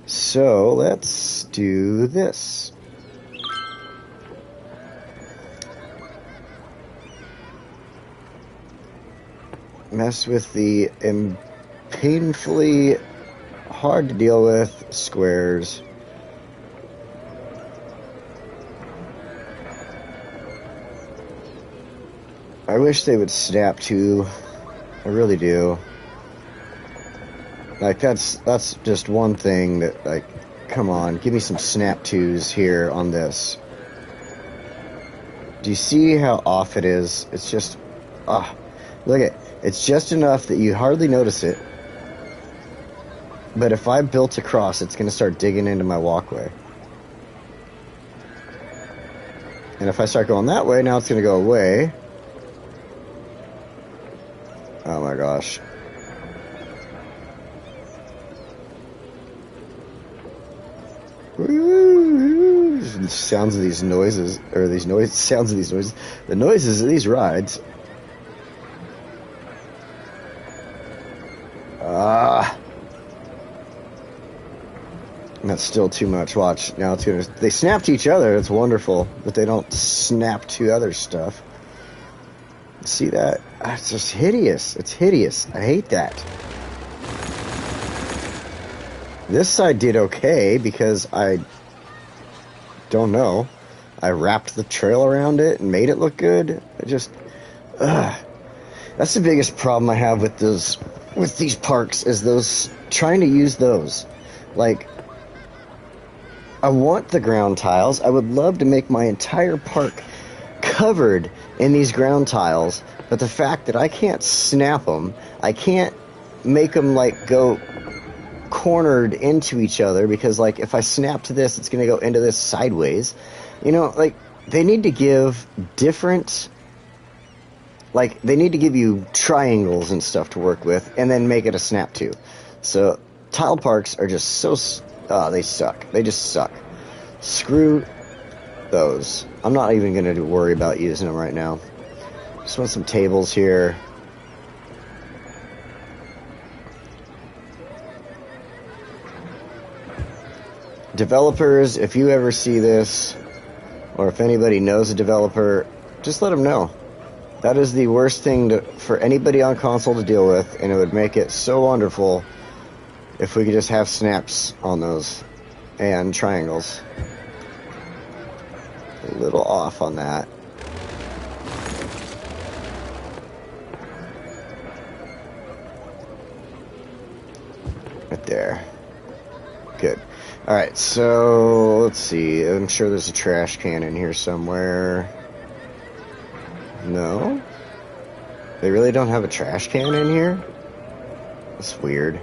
So, let's do this. Mess with the painfully hard to deal with squares. I wish they would snap to. I really do. Like, that's just one thing that, like, come on, give me some snap twos here on this. Do you see how off it is? It's just, look at it. It's just enough that you hardly notice it. But if I built across, it's going to start digging into my walkway. And if I start going that way, now it's going to go away. Oh my gosh. The sounds of these noises, or sounds of these noises, the noises of these rides. That's still too much. Watch. Now it's gonna... They snap to each other. It's wonderful. But they don't snap to other stuff. See that? It's just hideous. It's hideous. I hate that. This side did okay because I don't know. I wrapped the trail around it and made it look good. I just... That's the biggest problem I have with these parks is those... Trying to use those. Like... I want the ground tiles. I would love to make my entire park covered in these ground tiles, but the fact that I can't snap them, I can't make them, like, go cornered into each other, because, like, if I snap to this, it's going to go into this sideways. You know, like, they need to give different... Like, they need to give you triangles and stuff to work with, and then make it a snap to. So, tile parks are just so... they suck. They just suck. Screw those. I'm not even going to worry about using them right now. Just want some tables here. Developers, if you ever see this, or if anybody knows a developer, just let them know. That is the worst thing for anybody on console to deal with, and it would make it so wonderful if we could just have snaps on those and triangles. A little off on that. Right there. Good. Alright, so let's see. I'm sure there's a trash can in here somewhere. No? They really don't have a trash can in here? That's weird.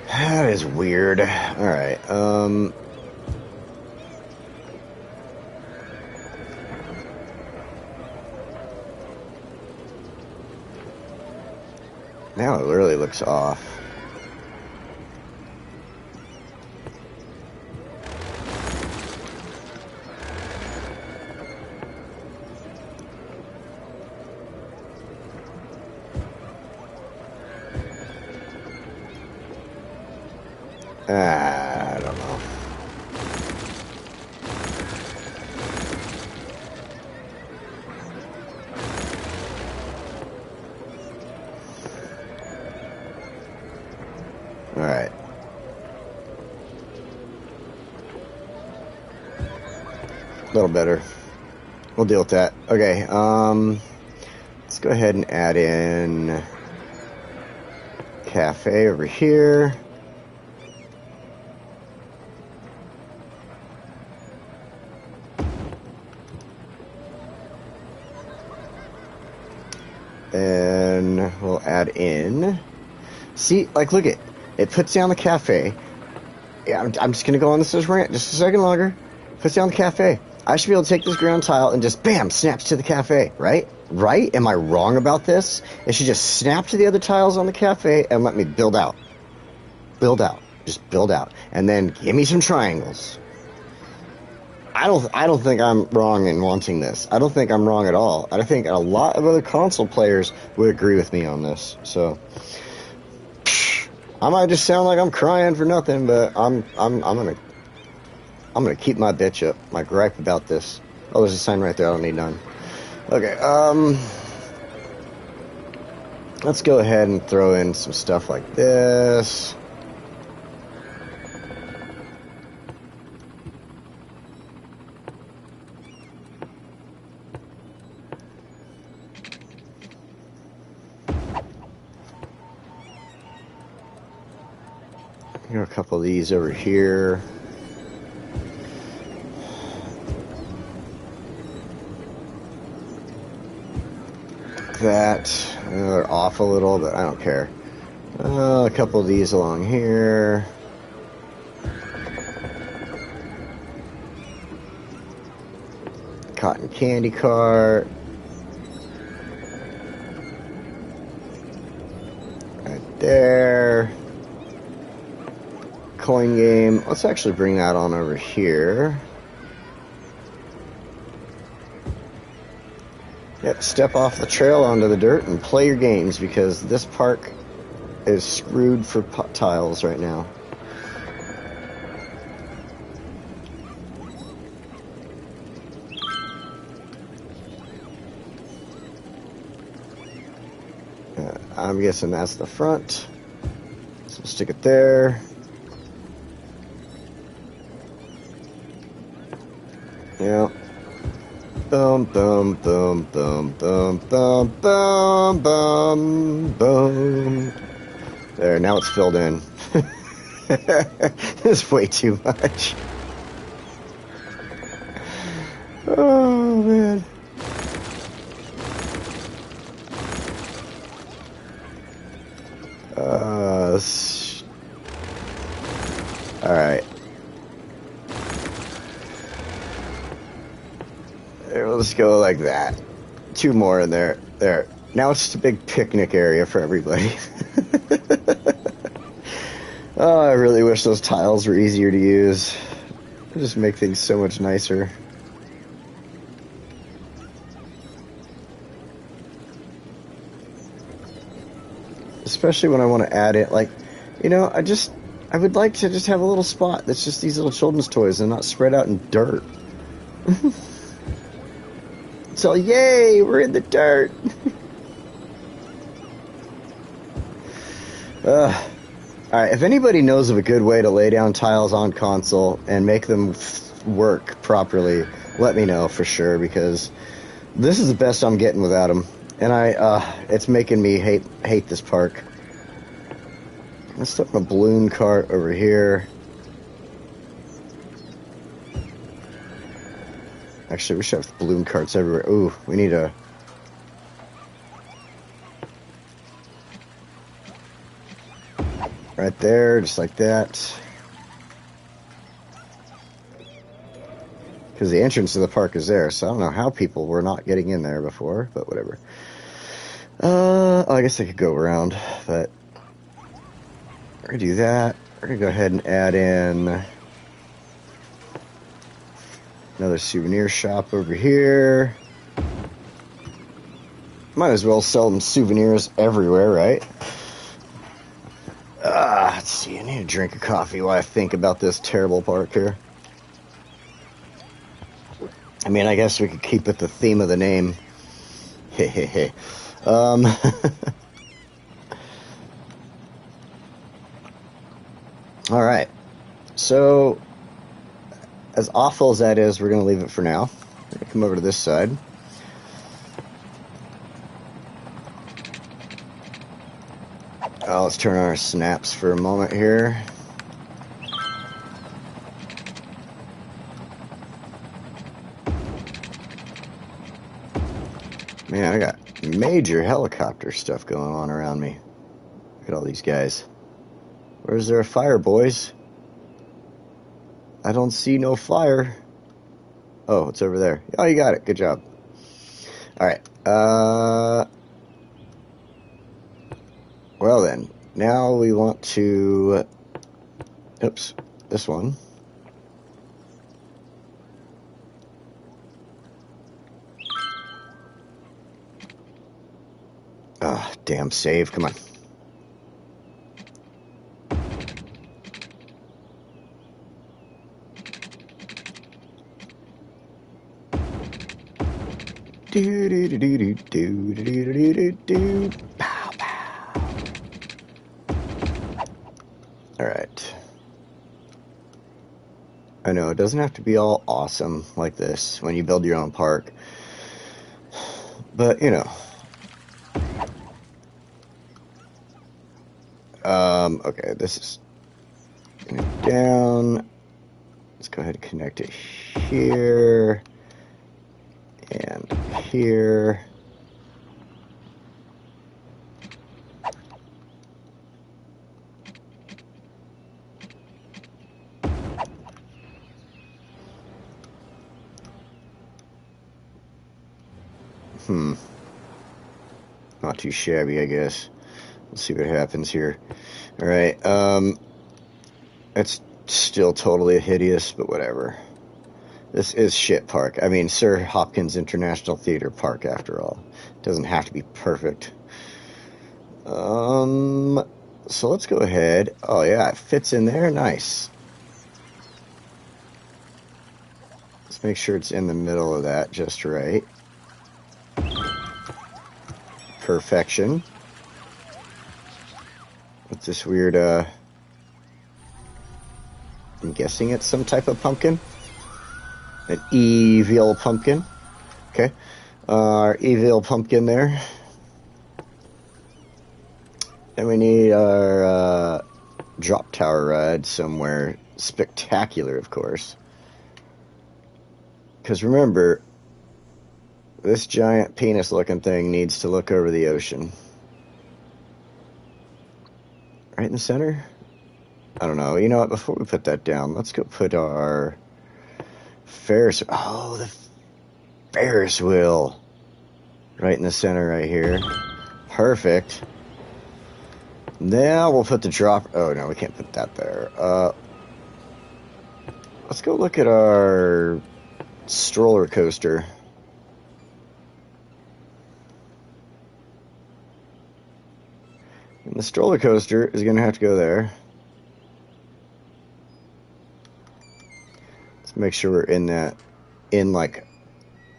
That is weird. Alright, now it really looks off. I don't know. All right. A little better. We'll deal with that. Okay, let's go ahead and add in cafe over here. And we'll add in. See, like, look at it puts down the cafe. Yeah, I'm just gonna go on this rant just a second longer. Puts down the cafe. I should be able to take this ground tile and just bam, snaps to the cafe, right? Right? Am I wrong about this? It should just snap to the other tiles on the cafe and let me build out. Build out. Just build out. And then give me some triangles. I don't think I'm wrong in wanting this. I don't think I'm wrong at all. I think a lot of other console players would agree with me on this. So I might just sound like I'm crying for nothing, but I'm gonna keep my bitch up, my gripe about this. Oh, there's a sign right there. I don't need none. Okay, let's go ahead and throw in some stuff like this. Here are a couple of these over here. That they're off a little, but I don't care. A couple of these along here. Cotton candy cart. Right there. Coin game. Let's actually bring that on over here. Yep, step off the trail onto the dirt and play your games because this park is screwed for tiles right now. I'm guessing that's the front. So we'll stick it there. Yeah. Boom, boom, boom, boom, boom, boom, boom, boom, boom. There, now it's filled in. It's way too much. Oh, man. Alright. We'll just go like that. Two more in there. There. Now it's just a big picnic area for everybody. Oh, I really wish those tiles were easier to use. It'd just make things so much nicer. Especially when I want to add it, like, you know, I would like to just have a little spot that's just these little children's toys and not spread out in dirt. So, yay, we're in the dirt. Alright, if anybody knows of a good way to lay down tiles on console and make them work properly, let me know for sure, because this is the best I'm getting without them. And it's making me hate this park. Let's start my balloon cart over here. Actually, we should have balloon carts everywhere. Ooh, we need a... Right there, just like that. Because the entrance to the park is there, so I don't know how people were not getting in there before, but whatever. I guess I could go around, but... We're going to do that. We're going to go ahead and add in... Another souvenir shop over here. Might as well sell them souvenirs everywhere, right? Let's see. I need a drink of coffee while I think about this terrible park here. I mean, I guess we could keep it the theme of the name. Hehehe. Alright. So... As awful as that is, we're going to leave it for now. We're going to come over to this side. Let's turn on our snaps for a moment here. Man, I got major helicopter stuff going on around me. Look at all these guys. Where's there a fire, boys? I don't see no fire. Oh, it's over there. Oh, you got it. Good job. Alright. Well then. Now we want to... Oops. This one. Ah, damn save. Come on. Do do do do do do do do do do. Pow pow. All right. I know it doesn't have to be all awesome like this when you build your own park, but you know. Okay, this is down. Let's go ahead and connect it here. And here. Not too shabby, I guess. Let's see what happens here. Alright, it's still totally hideous, but whatever. This is shit park. I mean, Sir Hopkins International Theater Park, after all. It doesn't have to be perfect. So let's go ahead. Oh, yeah, it fits in there. Nice. Let's make sure it's in the middle of that just right. Perfection. What's this weird, I'm guessing it's some type of pumpkin? An evil pumpkin. Okay. Our evil pumpkin there. And we need our drop tower ride somewhere spectacular, of course. Because remember, this giant penis-looking thing needs to look over the ocean. Right in the center? I don't know. You know what? Before we put that down, let's go put our... Ferris... Oh, the Ferris wheel. Right in the center right here. Perfect. Now we'll put the drop... Oh, no, we can't put that there. Let's go look at our stroller coaster. And the stroller coaster is going to have to go there. Make sure we're in that, like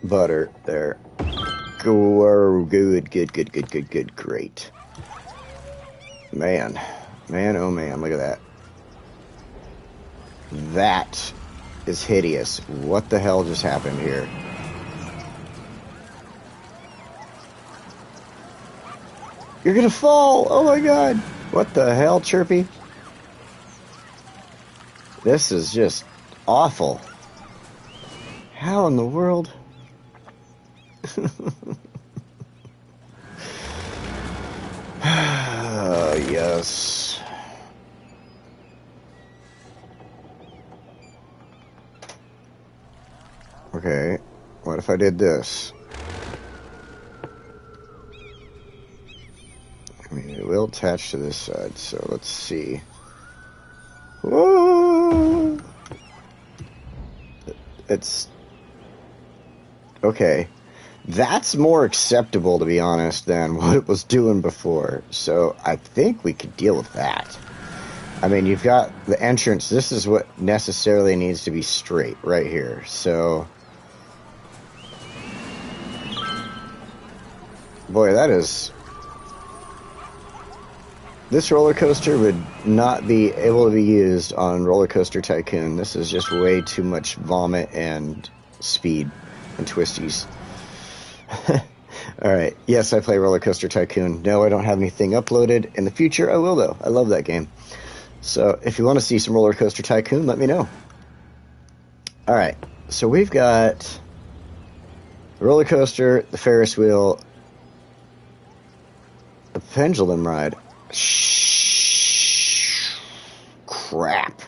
butter there. Go, good, great. Man, Man, oh man, look at that. That is hideous. What the hell just happened here? You're gonna fall! Oh my god! What the hell, Chirpy? This is just awful. How in the world? Yes. Okay, what if I did this? I mean, it will attach to this side, so let's see. Whoa! It's... okay. That's more acceptable, to be honest, than what it was doing before. So I think we could deal with that. I mean, you've got the entrance. This is what necessarily needs to be straight right here. So... boy, that is... this roller coaster would not be able to be used on Roller Coaster Tycoon. This is just way too much vomit and speed and twisties. Alright, yes, I play Roller Coaster Tycoon. No, I don't have anything uploaded. In the future, I will, though. I love that game. So, if you want to see some Roller Coaster Tycoon, let me know. Alright, so we've got the roller coaster, the Ferris wheel, the pendulum ride. Shh. Crap.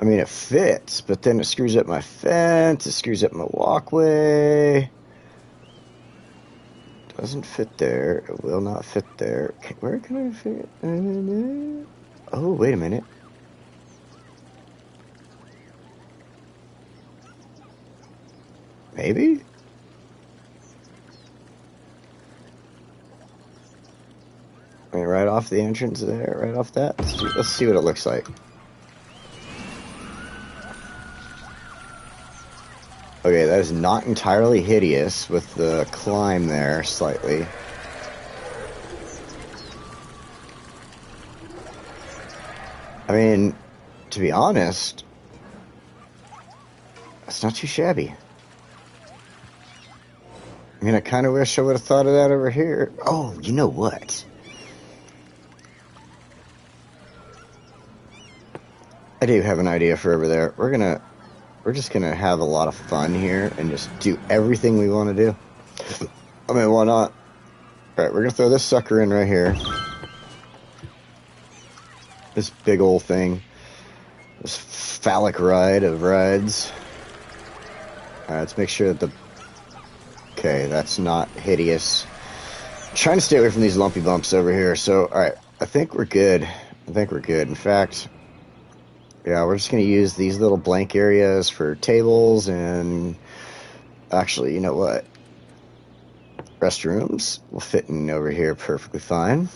I mean, it fits, but then it screws up my fence, it screws up my walkway. Doesn't fit there. It will not fit there. Okay, where can I fit? Oh, wait a minute. Maybe? I mean, right off the entrance there, right off that. Let's see what it looks like. Okay, that is not entirely hideous with the climb there, slightly. I mean, to be honest, it's not too shabby. I mean, I kind of wish I would have thought of that over here. Oh, you know what? I do have an idea for over there. We're just gonna have a lot of fun here and just do everything we want to do. I mean, why not? Alright, we're gonna throw this sucker in right here. This big old thing. This phallic ride of rides. Alright, let's make sure that the... okay, that's not hideous. I'm trying to stay away from these lumpy bumps over here. So, alright, I think we're good. I think we're good. In fact... yeah, we're just going to use these little blank areas for tables and... actually, you know what? Restrooms will fit in over here perfectly fine.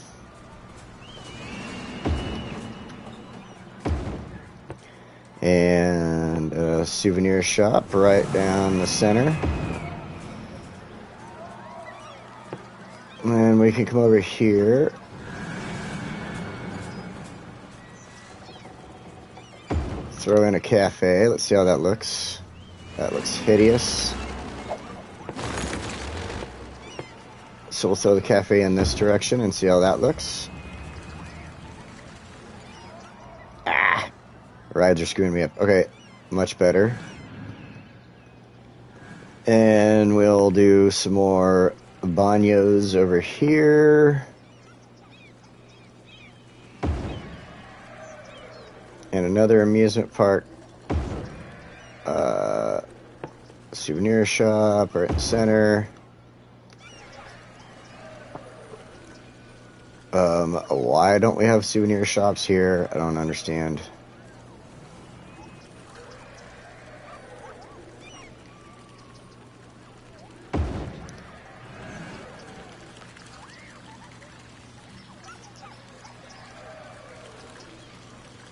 And a souvenir shop right down the center. And we can come over here. Throw in a cafe. Let's see how that looks. That looks hideous. So we'll throw the cafe in this direction and see how that looks. Ah! Rides are screwing me up. Okay, much better. And we'll do some more bagnos over here. And another amusement park, souvenir shop right in the center. Why don't we have souvenir shops here? I don't understand.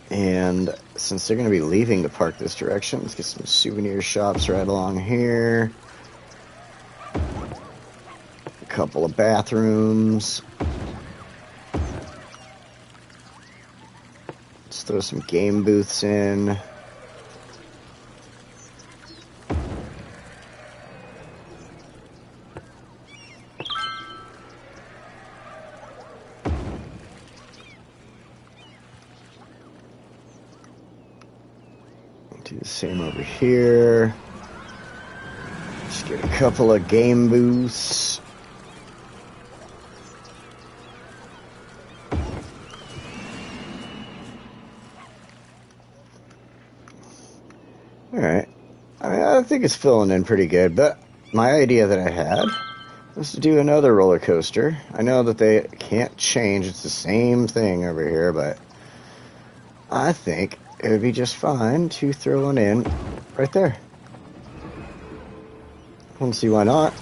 And since they're going to be leaving the park this direction, let's get some souvenir shops right along here. couple of bathrooms. Let's throw some game booths in. Do the same over here. Just get a couple of game booths. Alright. I mean, I think it's filling in pretty good, but my idea that I had was to do another roller coaster. I know that they can't change. It's the same thing over here, but I think it would be just fine to throw one in right there. I don't see why not.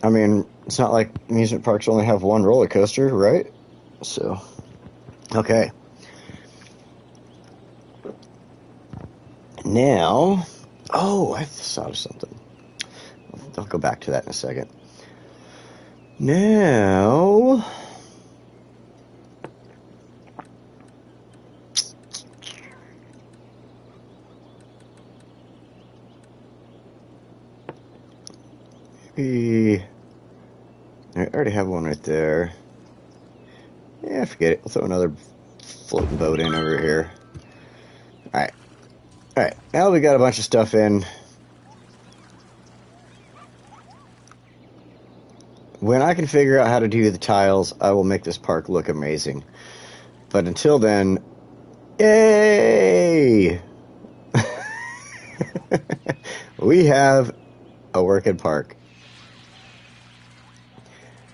I mean, it's not like amusement parks only have one roller coaster, right? So, okay. Now, oh, I thought of something. I'll go back to that in a second. Now, maybe I already have one right there. Yeah, forget it. We'll throw another floating boat in over here. Alright. Alright, now we got a bunch of stuff in. When I can figure out how to do the tiles, I will make this park look amazing. But until then, yay! We have a working park.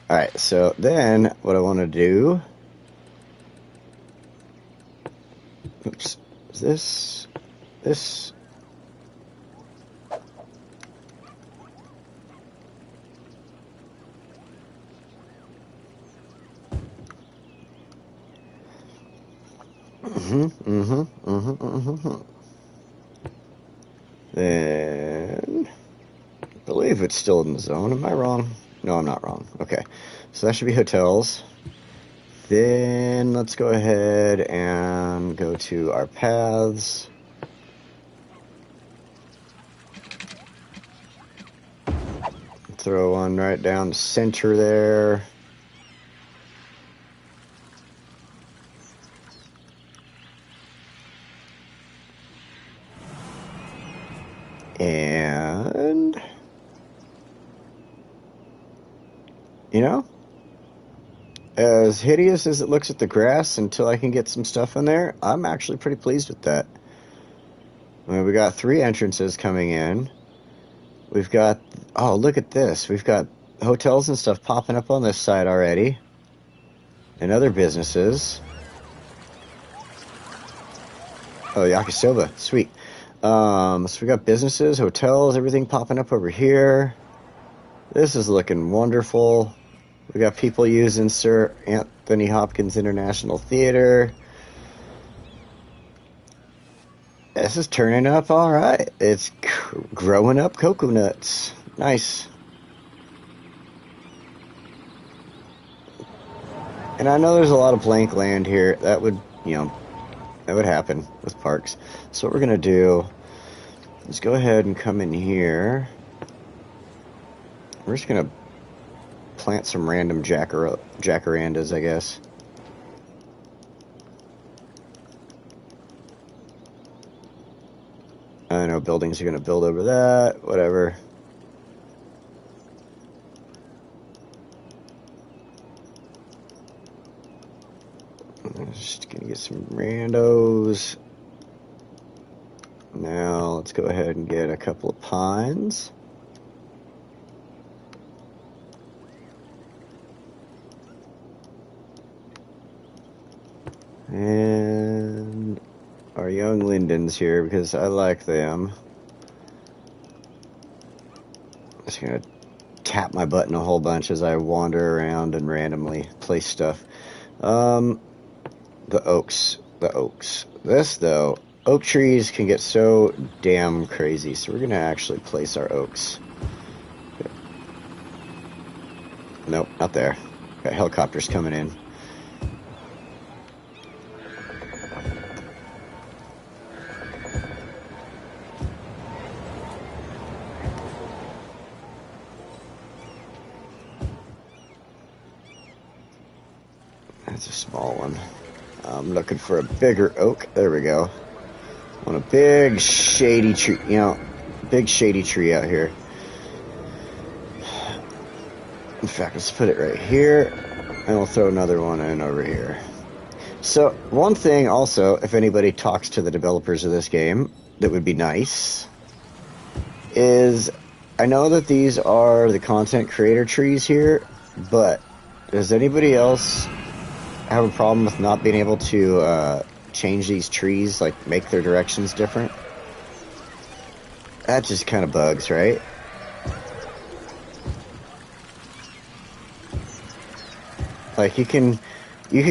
Alright, so then what I want to do... Oops. Is this... This... Then... I believe it's still in the zone. Am I wrong? No, I'm not wrong. Okay. So that should be hotels. Then let's go ahead and go to our paths. Throw one right down the center there. And, you know, as hideous as it looks at the grass until I can get some stuff in there, I'm actually pretty pleased with that. I mean, we got 3 entrances coming in. We've got, oh, look at this. We've got hotels and stuff popping up on this side already. And other businesses. Oh, yakisoba. Sweet. So we got businesses, hotels, everything popping up over here. This is looking wonderful. We got people using Sir Anthony Hopkins International Theater. This is turning up all right. It's growing up coconuts. Nice. And I know there's a lot of blank land here. That would, you know, that would happen with parks. So what we're going to do is go ahead and come in here. We're just going to plant some random jacarandas, I guess. I know buildings are going to build over that, whatever. I'm just going to get some randos. Now, let's go ahead and get a couple of pines. And our young lindens here, because I like them. I'm just going to tap my button a whole bunch as I wander around and randomly place stuff. The oaks. This, though, Oak trees can get so damn crazy, so we're going to actually place our oaks. Nope, not there. Got helicopters coming in. That's a small one. I'm looking for a bigger oak. There we go. I want a big shady tree, big shady tree out here. In fact, let's put it right here, and we'll throw another one in over here. So, one thing also, if anybody talks to the developers of this game, that would be nice, is I know that these are the content creator trees here, but does anybody else have a problem with not being able to change these trees, like make their directions different? That just kind of bugs, right? Like you could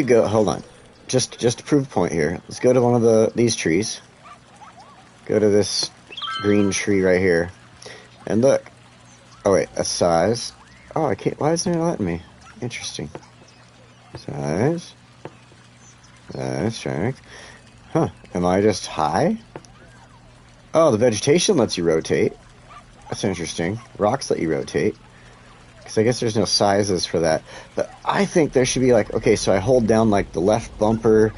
go. Hold on, just to prove a point here. Let's go to one of these trees. Go to this green tree right here, and look. Oh wait, a size. Oh, I can't. Why isn't it letting me? Interesting. Size. Strength. Huh? Am I just high? Oh, the vegetation lets you rotate. That's interesting. Rocks let you rotate. Because I guess there's no sizes for that. But I think there should be like, okay, so I hold down like the left bumper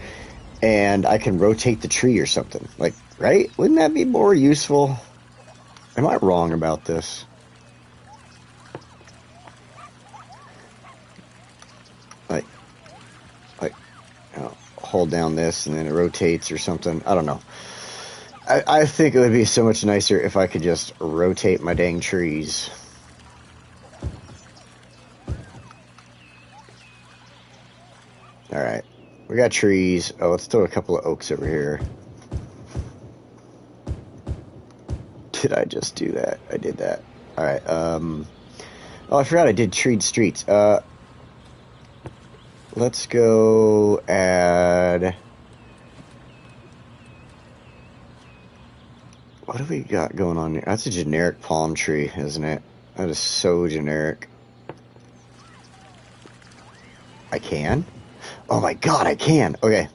and I can rotate the tree or something. Like, right? Wouldn't that be more useful? Am I wrong about this? Like, hold down this and then it rotates or something. I don't know. I think it would be so much nicer if I could just rotate my dang trees. Alright, we got trees. Oh, let's throw a couple of oaks over here. Did I just do that? I did that. Alright, oh, I forgot I did treed streets. Let's go add... What do we got going on here? That's a generic palm tree, isn't it? That is so generic. I can? Oh my god, I can! Okay.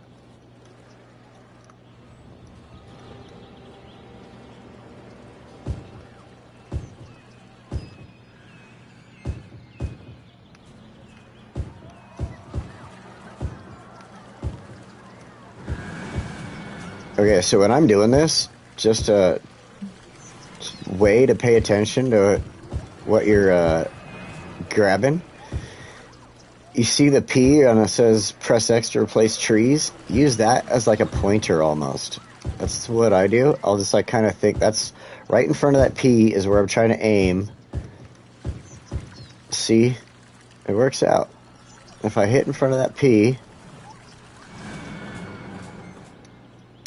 Okay, so when I'm doing this, just a way to pay attention to what you're grabbing. You see the P and it says press X to replace trees. Use that as like a pointer almost. That's what I do. I'll just like kind of think that's right in front of that P is where I'm trying to aim. See? It works out. If I hit in front of that P,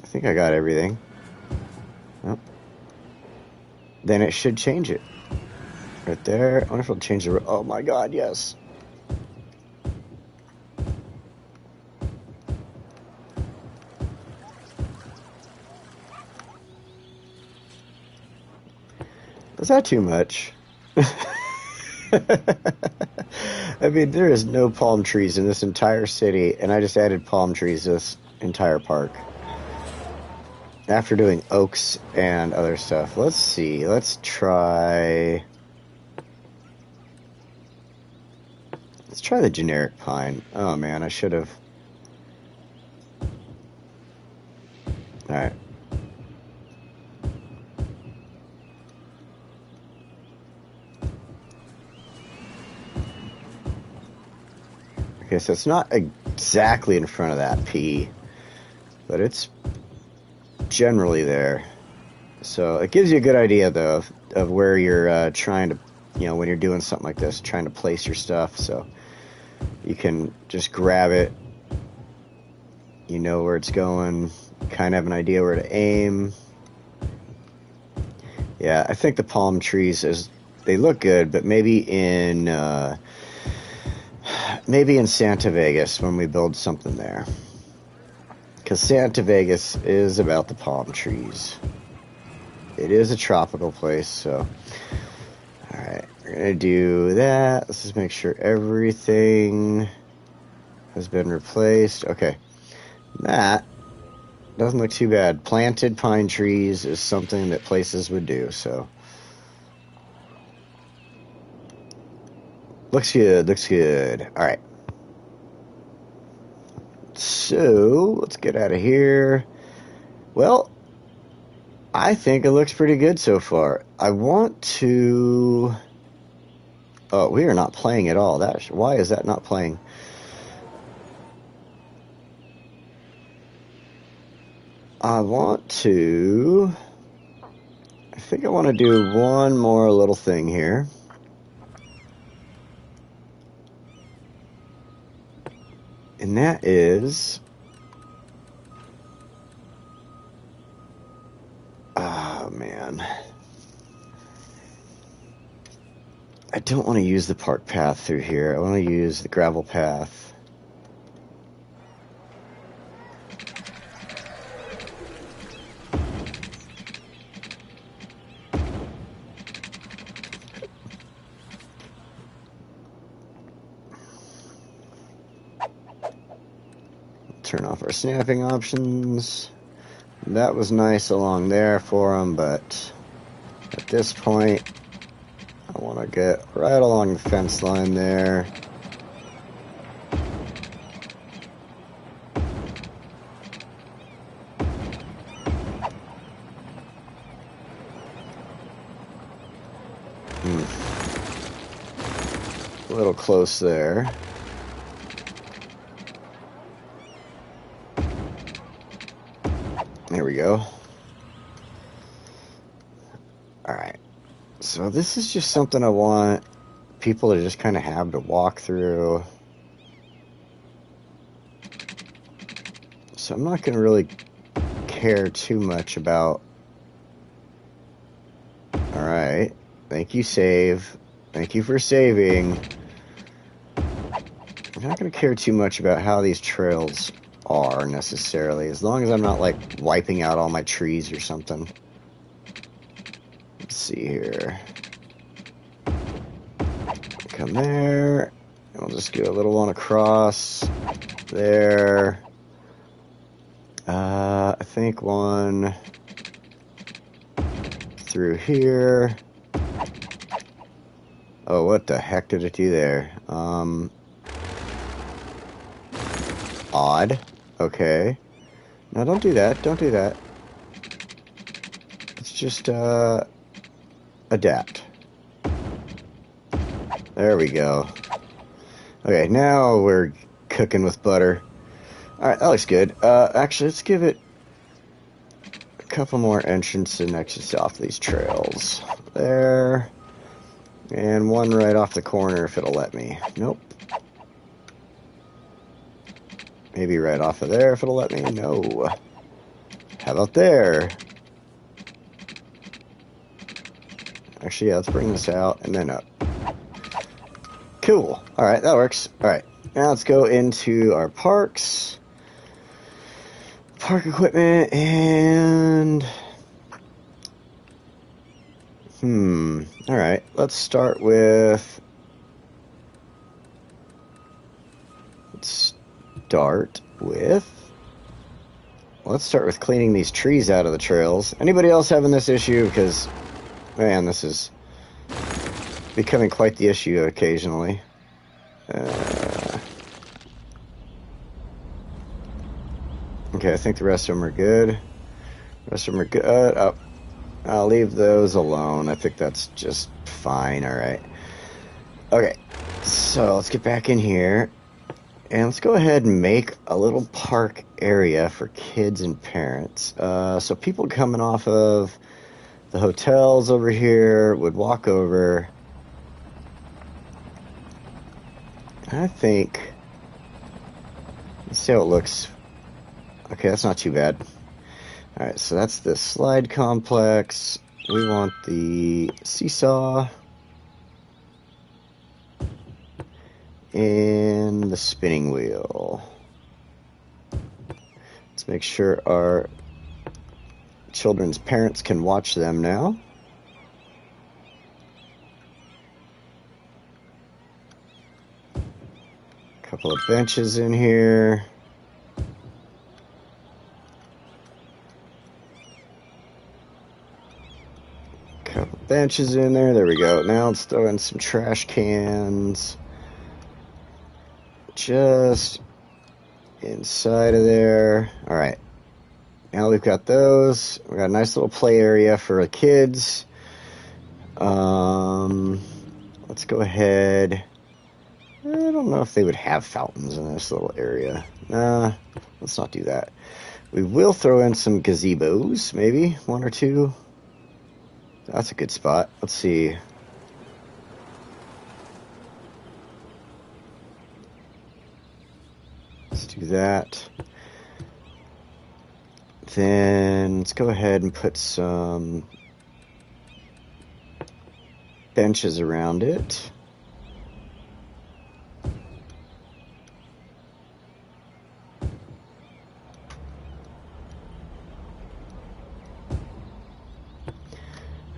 I think I got everything. Nope. Then it should change it. Right there. I wonder if it'll change the... Oh my god, yes. Was that too much? I mean, there is no palm trees in this entire city, and I just added palm trees to this entire park. After doing oaks and other stuff. Let's see. Let's try... Let's try the generic pine. Oh, man, I should have... Alright. Okay, so it's not exactly in front of that P, but it's generally there. So it gives you a good idea, though, of where you're trying to, when you're doing something like this, trying to place your stuff. So you can just grab it, you know where it's going, kind of have an idea where to aim. Yeah, I think the palm trees, they look good, but maybe in Santa Vegas when we build something there. Because Santa Vegas is about the palm trees. It is a tropical place, so... Alright, we're going to do that. Let's just make sure everything has been replaced. Okay. That doesn't look too bad. Planted pine trees is something that places would do, so... Looks good, looks good. Alright. So, let's get out of here. Well, I think it looks pretty good so far. I want to... Oh, we are not playing at all. Why is that not playing? I think I want to do one more little thing here. And that is... Oh, man. I don't want to use the park path through here. I want to use the gravel path. Turn off our snapping options. That was nice along there for them, but at this point, I want to get right along the fence line there. A little close there. There we go. Alright. So this is just something I want people to just kind of have to walk through. So I'm not going to really care too much about... Alright. Thank you, save. Thank you for saving. I'm not going to care too much about how these trails are necessarily, as long as I'm not like wiping out all my trees or something. Let's see here. Come there, and we'll just do a little one across there. I think one through here. Oh, what the heck did it do there? Odd. Okay. No, don't do that. Don't do that. Let's just, adapt. There we go. Okay, now we're cooking with butter. Alright, that looks good. Actually, let's give it a couple more entrance and exits off these trails. There. And one right off the corner if it'll let me. Nope. Maybe right off of there if it'll let me. No. How about there? Actually, yeah, let's bring this out and then up. Cool. Alright, that works. Alright, now let's go into our parks. Park equipment and... Alright, let's start with... Let's start with cleaning these trees out of the trails. Anybody else having this issue? Because, man, this is becoming quite the issue occasionally. Okay, I think the rest of them are good. The rest of them are good. Oh, I'll leave those alone. I think that's just fine. Alright. Okay, so let's get back in here. And let's go ahead and make a little park area for kids and parents. So people coming off of the hotels over here would walk over. I think... Let's see how it looks. Okay, that's not too bad. Alright, so that's the slide complex. We want the seesaw. And the spinning wheel. Let's make sure our children's parents can watch them now. Couple of benches in here. Couple benches in there. There we go. Now let's throw in some trash cans. Just inside of there. All right. Now we've got those. We got a nice little play area for the kids. Let's go ahead. I don't know if they would have fountains in this little area. Nah, let's not do that. We will throw in some gazebos, maybe one or two. That's a good spot. Let's see. Let's do that. Then let's go ahead and put some benches around it.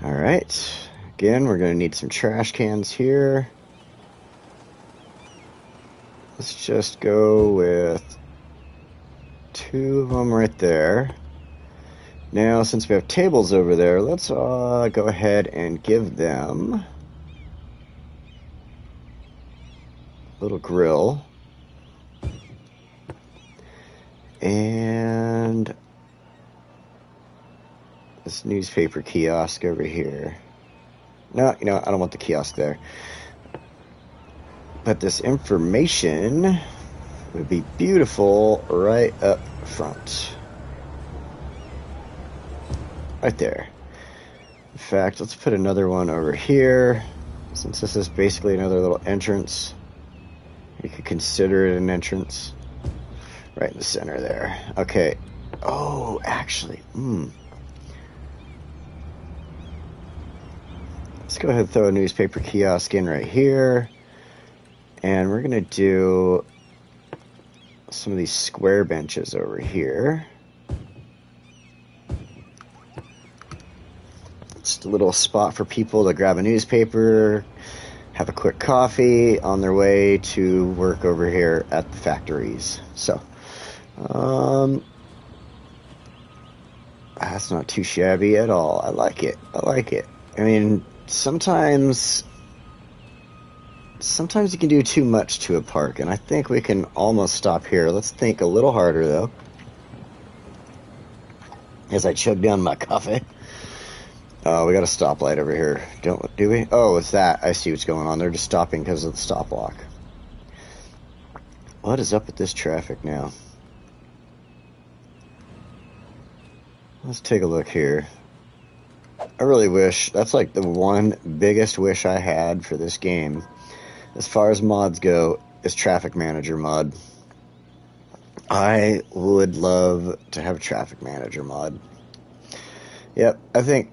All right. Again, we're going to need some trash cans here. Let's just go with 2 of them right there. Now, since we have tables over there, let's go ahead and give them a little grill. And this newspaper kiosk over here. No, you know, I don't want the kiosk there. But this information would be beautiful right up front. Right there. In fact, let's put another one over here. Since this is basically another little entrance, you could consider it an entrance. Right in the center there. Okay. Oh, actually, let's go ahead and throw a newspaper kiosk in right here. And we're going to do some of these square benches over here. Just a little spot for people to grab a newspaper, have a quick coffee on their way to work over here at the factories. So, that's not too shabby at all. I like it. I like it. I mean, sometimes you can do too much to a park, and I think we can almost stop here. Let's think a little harder, though, as I chug down my coffee. Oh, we got a stoplight over here. Do we? Oh, it's that. I see what's going on. They're just stopping because of the stop block. What is up with this traffic now? Let's take a look here. I really wish, that's like the one biggest wish I had for this game, as far as mods go, is Traffic Manager mod. I would love to have a Traffic Manager mod. Yep, I think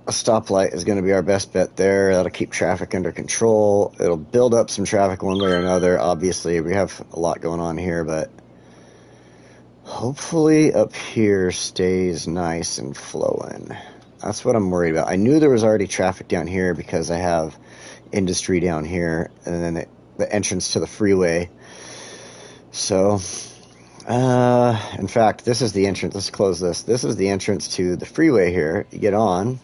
a stoplight is going to be our best bet there. That'll keep traffic under control. It'll build up some traffic one way or another. Obviously, we have a lot going on here, but hopefully up here stays nice and flowing. That's what I'm worried about. I knew there was already traffic down here because I have industry down here, and then the entrance to the freeway. So, in fact, this is the entrance. Let's close this. This is the entrance to the freeway here. You get on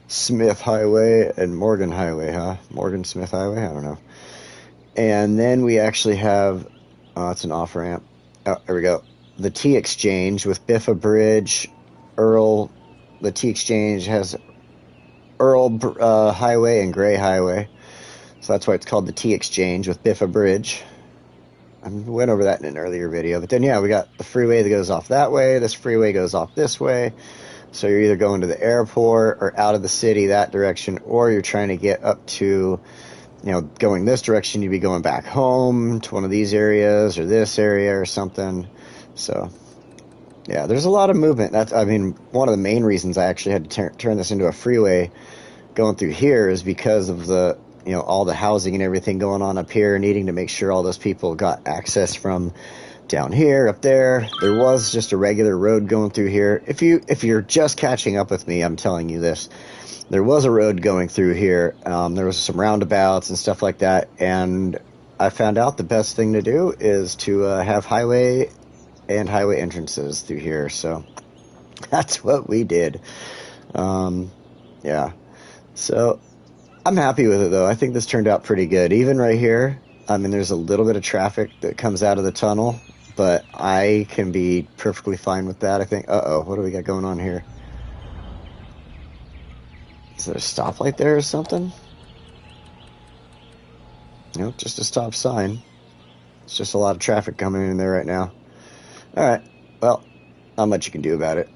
Smith Highway and Morgan Highway, huh? Morgan Smith Highway? I don't know. And then we actually have, it's an off-ramp. Oh, there we go. The T Exchange with Biffa Bridge, Earl. The T Exchange has Earl Highway and Gray Highway. So that's why it's called the T Exchange with Biffa Bridge. I went over that in an earlier video. But then, yeah, we got the freeway that goes off that way. This freeway goes off this way. So you're either going to the airport or out of the city that direction, or you're trying to get up to, you know, going this direction, you'd be going back home to one of these areas or this area or something. So, yeah, there's a lot of movement. That's, I mean, one of the main reasons I actually had to turn this into a freeway going through here is because of the, you know, all the housing and everything going on up here, needing to make sure all those people got access from down here, up there. There was just a regular road going through here. If you're just catching up with me, I'm telling you this. There was a road going through here. There was some roundabouts and stuff like that, and I found out the best thing to do is to have highway and highway entrances through here. So that's what we did. Yeah. So I'm happy with it, though. I think this turned out pretty good. Even right here, I mean, there's a little bit of traffic that comes out of the tunnel, but I can be perfectly fine with that, I think. Uh-oh, what do we got going on here? Is there a stoplight there or something? Nope, just a stop sign. It's just a lot of traffic coming in there right now. Alright, well, not much you can do about it.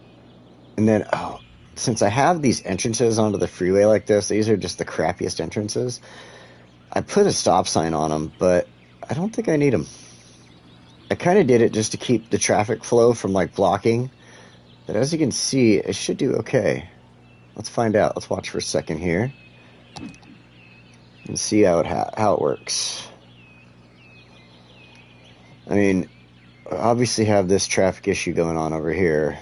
And then, oh, since I have these entrances onto the freeway like this, these are just the crappiest entrances. I put a stop sign on them, but I don't think I need them. I kind of did it just to keep the traffic flow from, like, blocking. But as you can see, it should do okay. Let's find out. Let's watch for a second here and see how it works. I mean, I obviously have this traffic issue going on over here.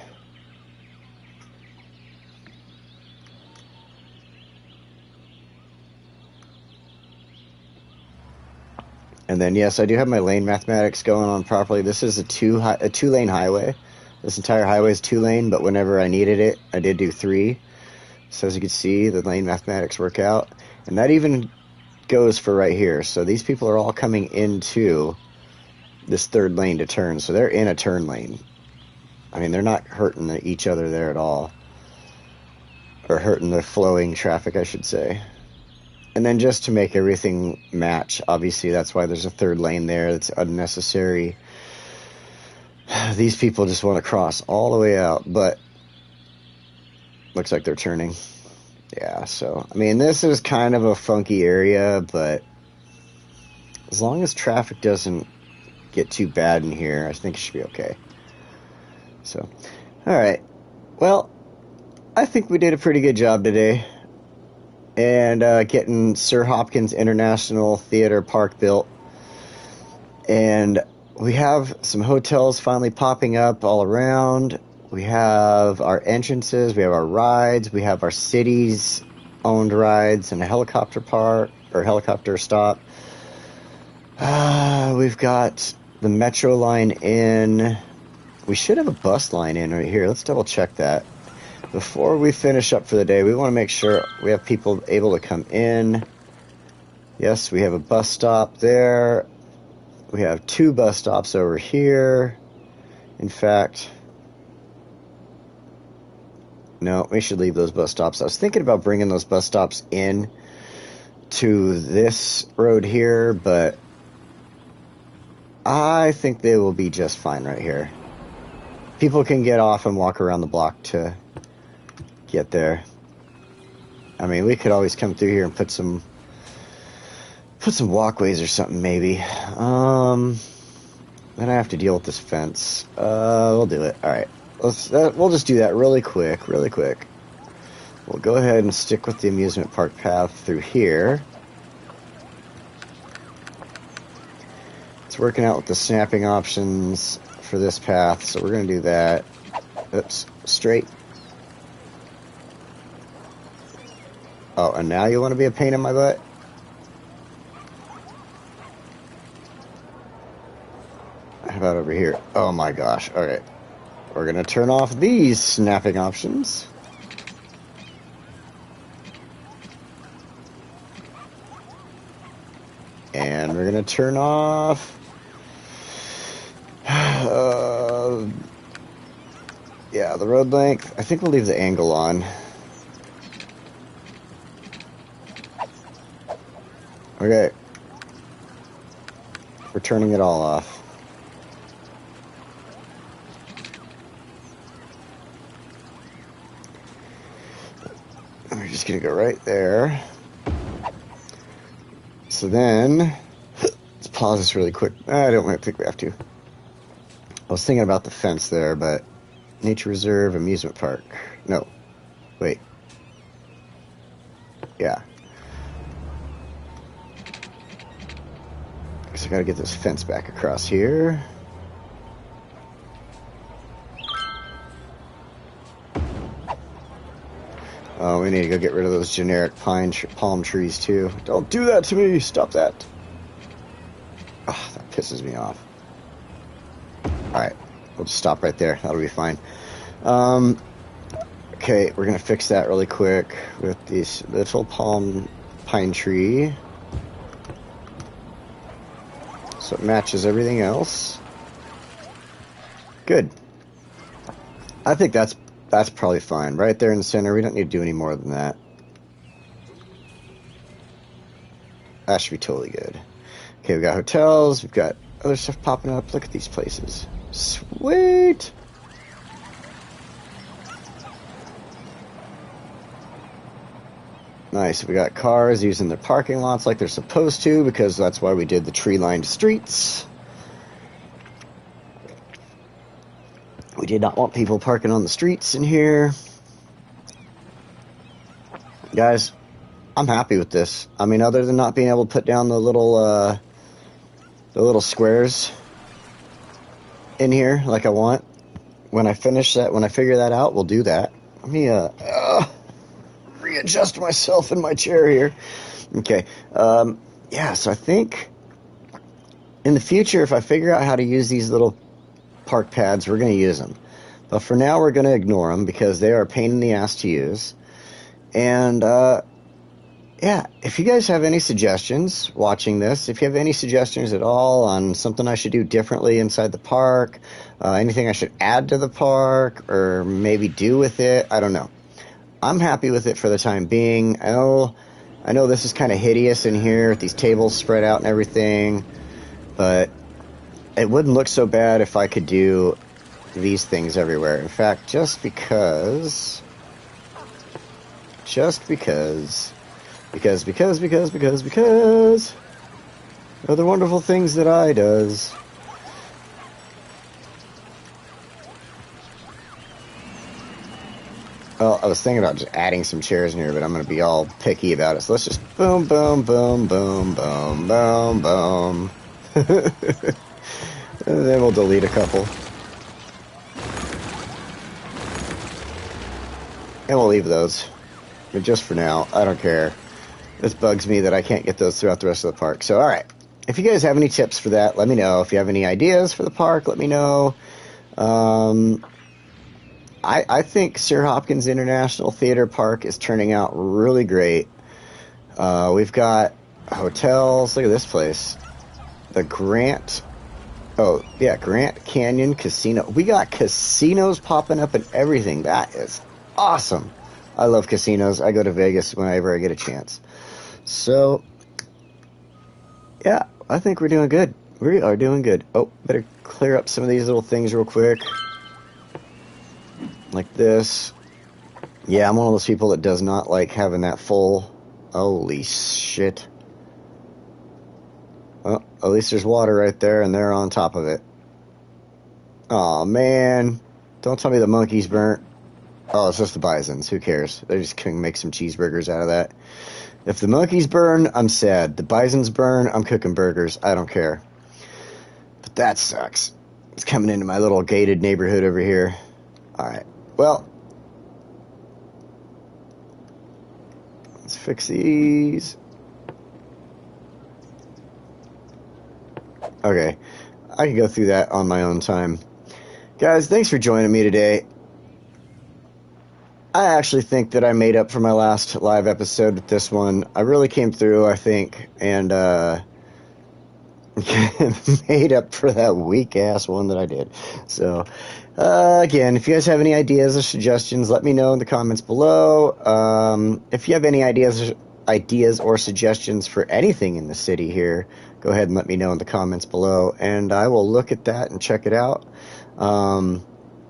And then, yes, I do have my lane mathematics going on properly. This is a two-lane highway. This entire highway is 2-lane, but whenever I needed it, I did do 3. So as you can see, the lane mathematics work out. And that even goes for right here. So these people are all coming into this 3rd lane to turn. So they're in a turn lane. I mean, they're not hurting each other there at all. Or hurting the flowing traffic, I should say. And then just to make everything match, obviously that's why there's a 3rd lane there. That's unnecessary. These people just want to cross all the way out, but looks like they're turning. Yeah, so, I mean, this is kind of a funky area, but as long as traffic doesn't get too bad in here, I think it should be okay. So, alright. Well, I think we did a pretty good job today. And getting Sir Hopkins International Theater Park built. And we have some hotels finally popping up all around. We have our entrances, we have our rides, we have our cities owned rides and a helicopter park or helicopter stop. We've got the metro line in. We should have a bus line in right here. Let's double check that. Before we finish up for the day, we want to make sure we have people able to come in. Yes, we have a bus stop there. We have 2 bus stops over here. In fact, no, we should leave those bus stops. I was thinking about bringing those bus stops in to this road here, but I think they will be just fine right here. People can get off and walk around the block to get there. I mean, we could always come through here and put some walkways or something, maybe. Then I have to deal with this fence. We'll do it. All right. We'll just do that really quick. We'll go ahead and stick with the amusement park path through here. It's working out with the snapping options for this path, so we're going to do that. Oops, straight. Oh, and now you want to be a pain in my butt? How about over here? Oh my gosh. Alright. We're going to turn off these snapping options. And we're going to turn off... yeah, the road length. I think we'll leave the angle on. Okay. We're turning it all off. We're just going to go right there. So then, let's pause this really quick. I don't think we have to. I was thinking about the fence there, but nature reserve, amusement park. No. Wait. Yeah. Guess I gotta get this fence back across here. Oh, we need to go get rid of those generic palm trees, too. Don't do that to me! Stop that! Oh, that pisses me off. Alright, we'll just stop right there. That'll be fine. Okay, we're gonna fix that really quick with this little pine tree. So it matches everything else. Good. I think that's probably fine. Right there in the center, we don't need to do any more than that. That should be totally good. Okay, we've got hotels, we've got other stuff popping up. Look at these places. Sweet! Nice. We got cars using their parking lots like they're supposed to, because that's why we did the tree-lined streets. We did not want people parking on the streets in here. Guys, I'm happy with this. I mean, other than not being able to put down the little squares in here like I want. When I finish that, when I figure that out, we'll do that. Let me readjust myself in my chair here. Okay. Yeah, so I think in the future, if I figure out how to use these little park pads, we're going to use them. But for now, we're going to ignore them because they are a pain in the ass to use. And, yeah, if you guys have any suggestions watching this, if you have any suggestions at all on something I should do differently inside the park, anything I should add to the park, or maybe do with it, I don't know. I'm happy with it for the time being. I know this is kind of hideous in here with these tables spread out and everything, but it wouldn't look so bad if I could do these things everywhere. In fact, just because other wonderful things that I does. Well, I was thinking about just adding some chairs in here, but I'm going to be all picky about it. So let's just boom, boom, boom, boom, boom, boom, boom. And then we'll delete a couple. And we'll leave those. But just for now, I don't care. This bugs me that I can't get those throughout the rest of the park. So, alright. If you guys have any tips for that, let me know. If you have any ideas for the park, let me know. I think Sir Hopkins International Theater Park is turning out really great. We've got hotels. Look at this place. The Grant Canyon Casino. We got casinos popping up and everything. That is awesome. I love casinos. I go to Vegas whenever I get a chance. So, yeah, I think we're doing good. We are doing good. Oh, better clear up some of these little things real quick. Like this. Yeah, I'm one of those people that does not like having that full. Holy shit. Well, at least there's water right there, and they're on top of it. Aw, man. Don't tell me the monkey's burnt. Oh, it's just the bisons. Who cares? They're just going to make some cheeseburgers out of that. If the monkeys burn, I'm sad. The bisons burn, I'm cooking burgers. I don't care. But that sucks. It's coming into my little gated neighborhood over here. Alright. Well, let's fix these. Okay. I can go through that on my own time. Guys, thanks for joining me today. I actually think that I made up for my last live episode with this one. I really came through, I think, and made up for that weak-ass one that I did. So, again, if you guys have any ideas or suggestions, let me know in the comments below. If you have any ideas or suggestions for anything in the city here, go ahead and let me know in the comments below, and I will look at that and check it out. And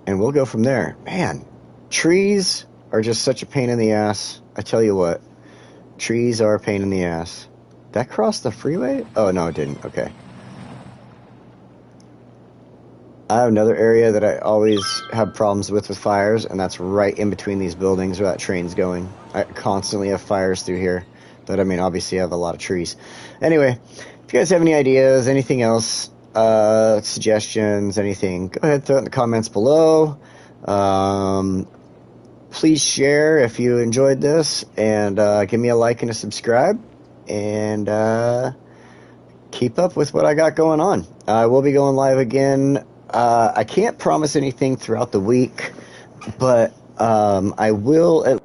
we'll go from there. Man, trees are just such a pain in the ass. I tell you what, trees are a pain in the ass. Did that cross the freeway? Oh, no, it didn't. Okay. I have another area that I always have problems with fires, and that's right in between these buildings where that train's going. I constantly have fires through here. But, I mean, obviously I have a lot of trees. Anyway, if you guys have any ideas, anything else, suggestions, anything, go ahead, throw it in the comments below. Please share if you enjoyed this, and give me a like and a subscribe, and keep up with what I got going on. I will be going live again. I can't promise anything throughout the week, but I will at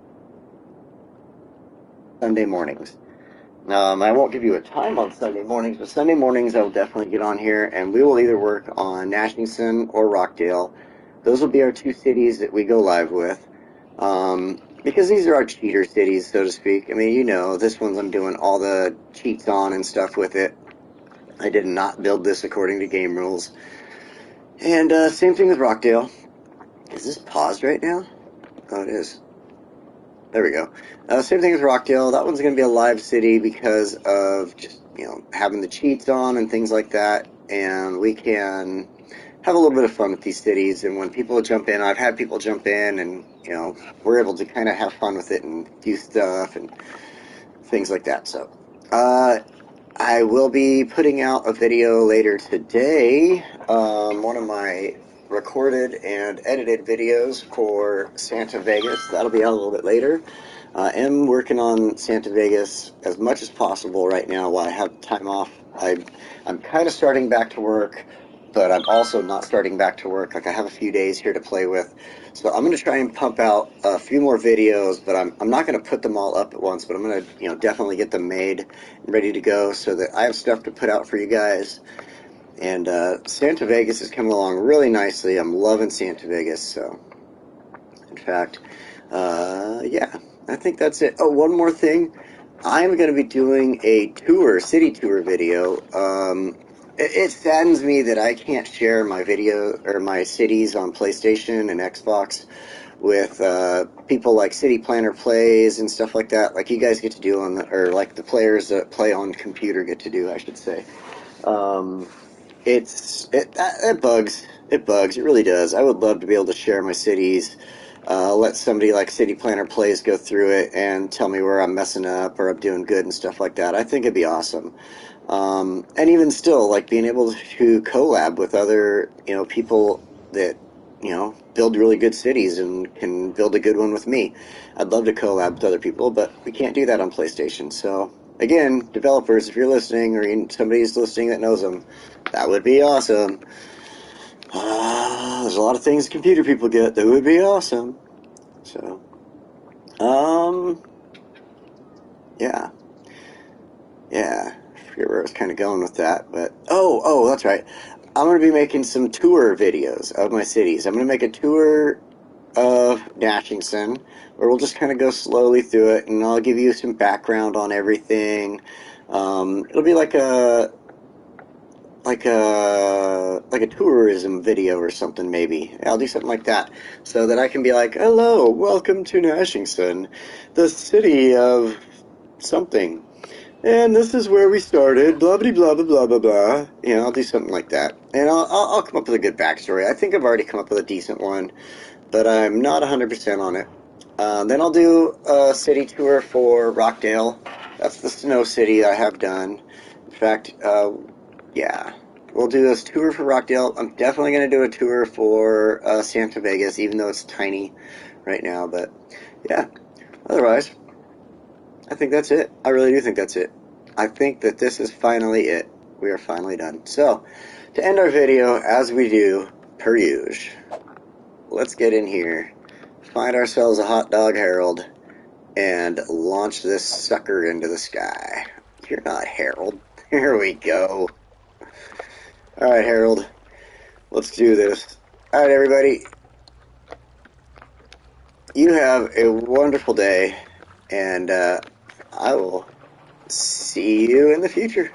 Sunday mornings. I won't give you a time on Sunday mornings, but Sunday mornings I will definitely get on here, and we will either work on Gnashingson or Rockdale. Those will be our two cities that we go live with, because these are our cheater cities, so to speak. I mean, you know, this one's I'm doing all the cheats on and stuff with it. I did not build this according to game rules. And same thing with Rockdale. Is this paused right now? Oh, it is. There we go. Same thing with Rockdale. That one's going to be a live city because of just, you know, having the cheats on and things like that. And we can have a little bit of fun with these cities. And when people jump in, I've had people jump in and, you know, we're able to kind of have fun with it and do stuff and things like that. So, I will be putting out a video later today, one of my recorded and edited videos for Santa Vegas. That'll be out a little bit later. I am working on Santa Vegas as much as possible right now while I have time off. I'm kind of starting back to work, but I'm also not starting back to work. Like, I have a few days here to play with. So I'm going to try and pump out a few more videos, but I'm not going to put them all up at once, but I'm going to, you know, definitely get them made and ready to go so that I have stuff to put out for you guys. And Santa Vegas is coming along really nicely. I'm loving Santa Vegas. So, in fact, yeah, I think that's it. Oh, one more thing. I'm going to be doing a tour, city tour video. It saddens me that I can't share my video or my cities on PlayStation and Xbox with people like City Planner Plays and stuff like that, like you guys get to do on the, or like the players that play on computer get to do, I should say. It bugs. It bugs. It really does. I would love to be able to share my cities. Let somebody like City Planner Plays go through it and tell me where I'm messing up or I'm doing good and stuff like that. I think it'd be awesome. And even still, like being able to collab with other, you know, people that, you know, build really good cities and can build a good one with me. I'd love to collab with other people, but we can't do that on PlayStation. So, again, developers, if you're listening or somebody's listening that knows them, that would be awesome. There's a lot of things computer people get that would be awesome. So, yeah. Yeah. I forget where I was kind of going with that, but, oh, that's right. I'm going to be making some tour videos of my cities. I'm going to make a tour of Gnashingson, where we'll just kind of go slowly through it, and I'll give you some background on everything. It'll be like a tourism video or something, maybe. I'll do something like that, so that I can be like, hello, welcome to Gnashingson, the city of something. And this is where we started, blah, blah, blah, blah, blah, blah, blah. You know, I'll do something like that. And I'll come up with a good backstory. I think I've already come up with a decent one, but I'm not 100% on it. Then I'll do a city tour for Rockdale. That's the snow city I have done. In fact, yeah, we'll do this tour for Rockdale. I'm definitely going to do a tour for Santa Vegas, even though it's tiny right now. But, yeah, otherwise, I think that's it. I really do think that's it. I think that this is finally it. We are finally done. So, to end our video, as we do, per usual, let's get in here, find ourselves a hot dog Harold, and launch this sucker into the sky. You're not Harold. Here we go. Alright, Harold. Let's do this. Alright, everybody. You have a wonderful day, and I will see you in the future.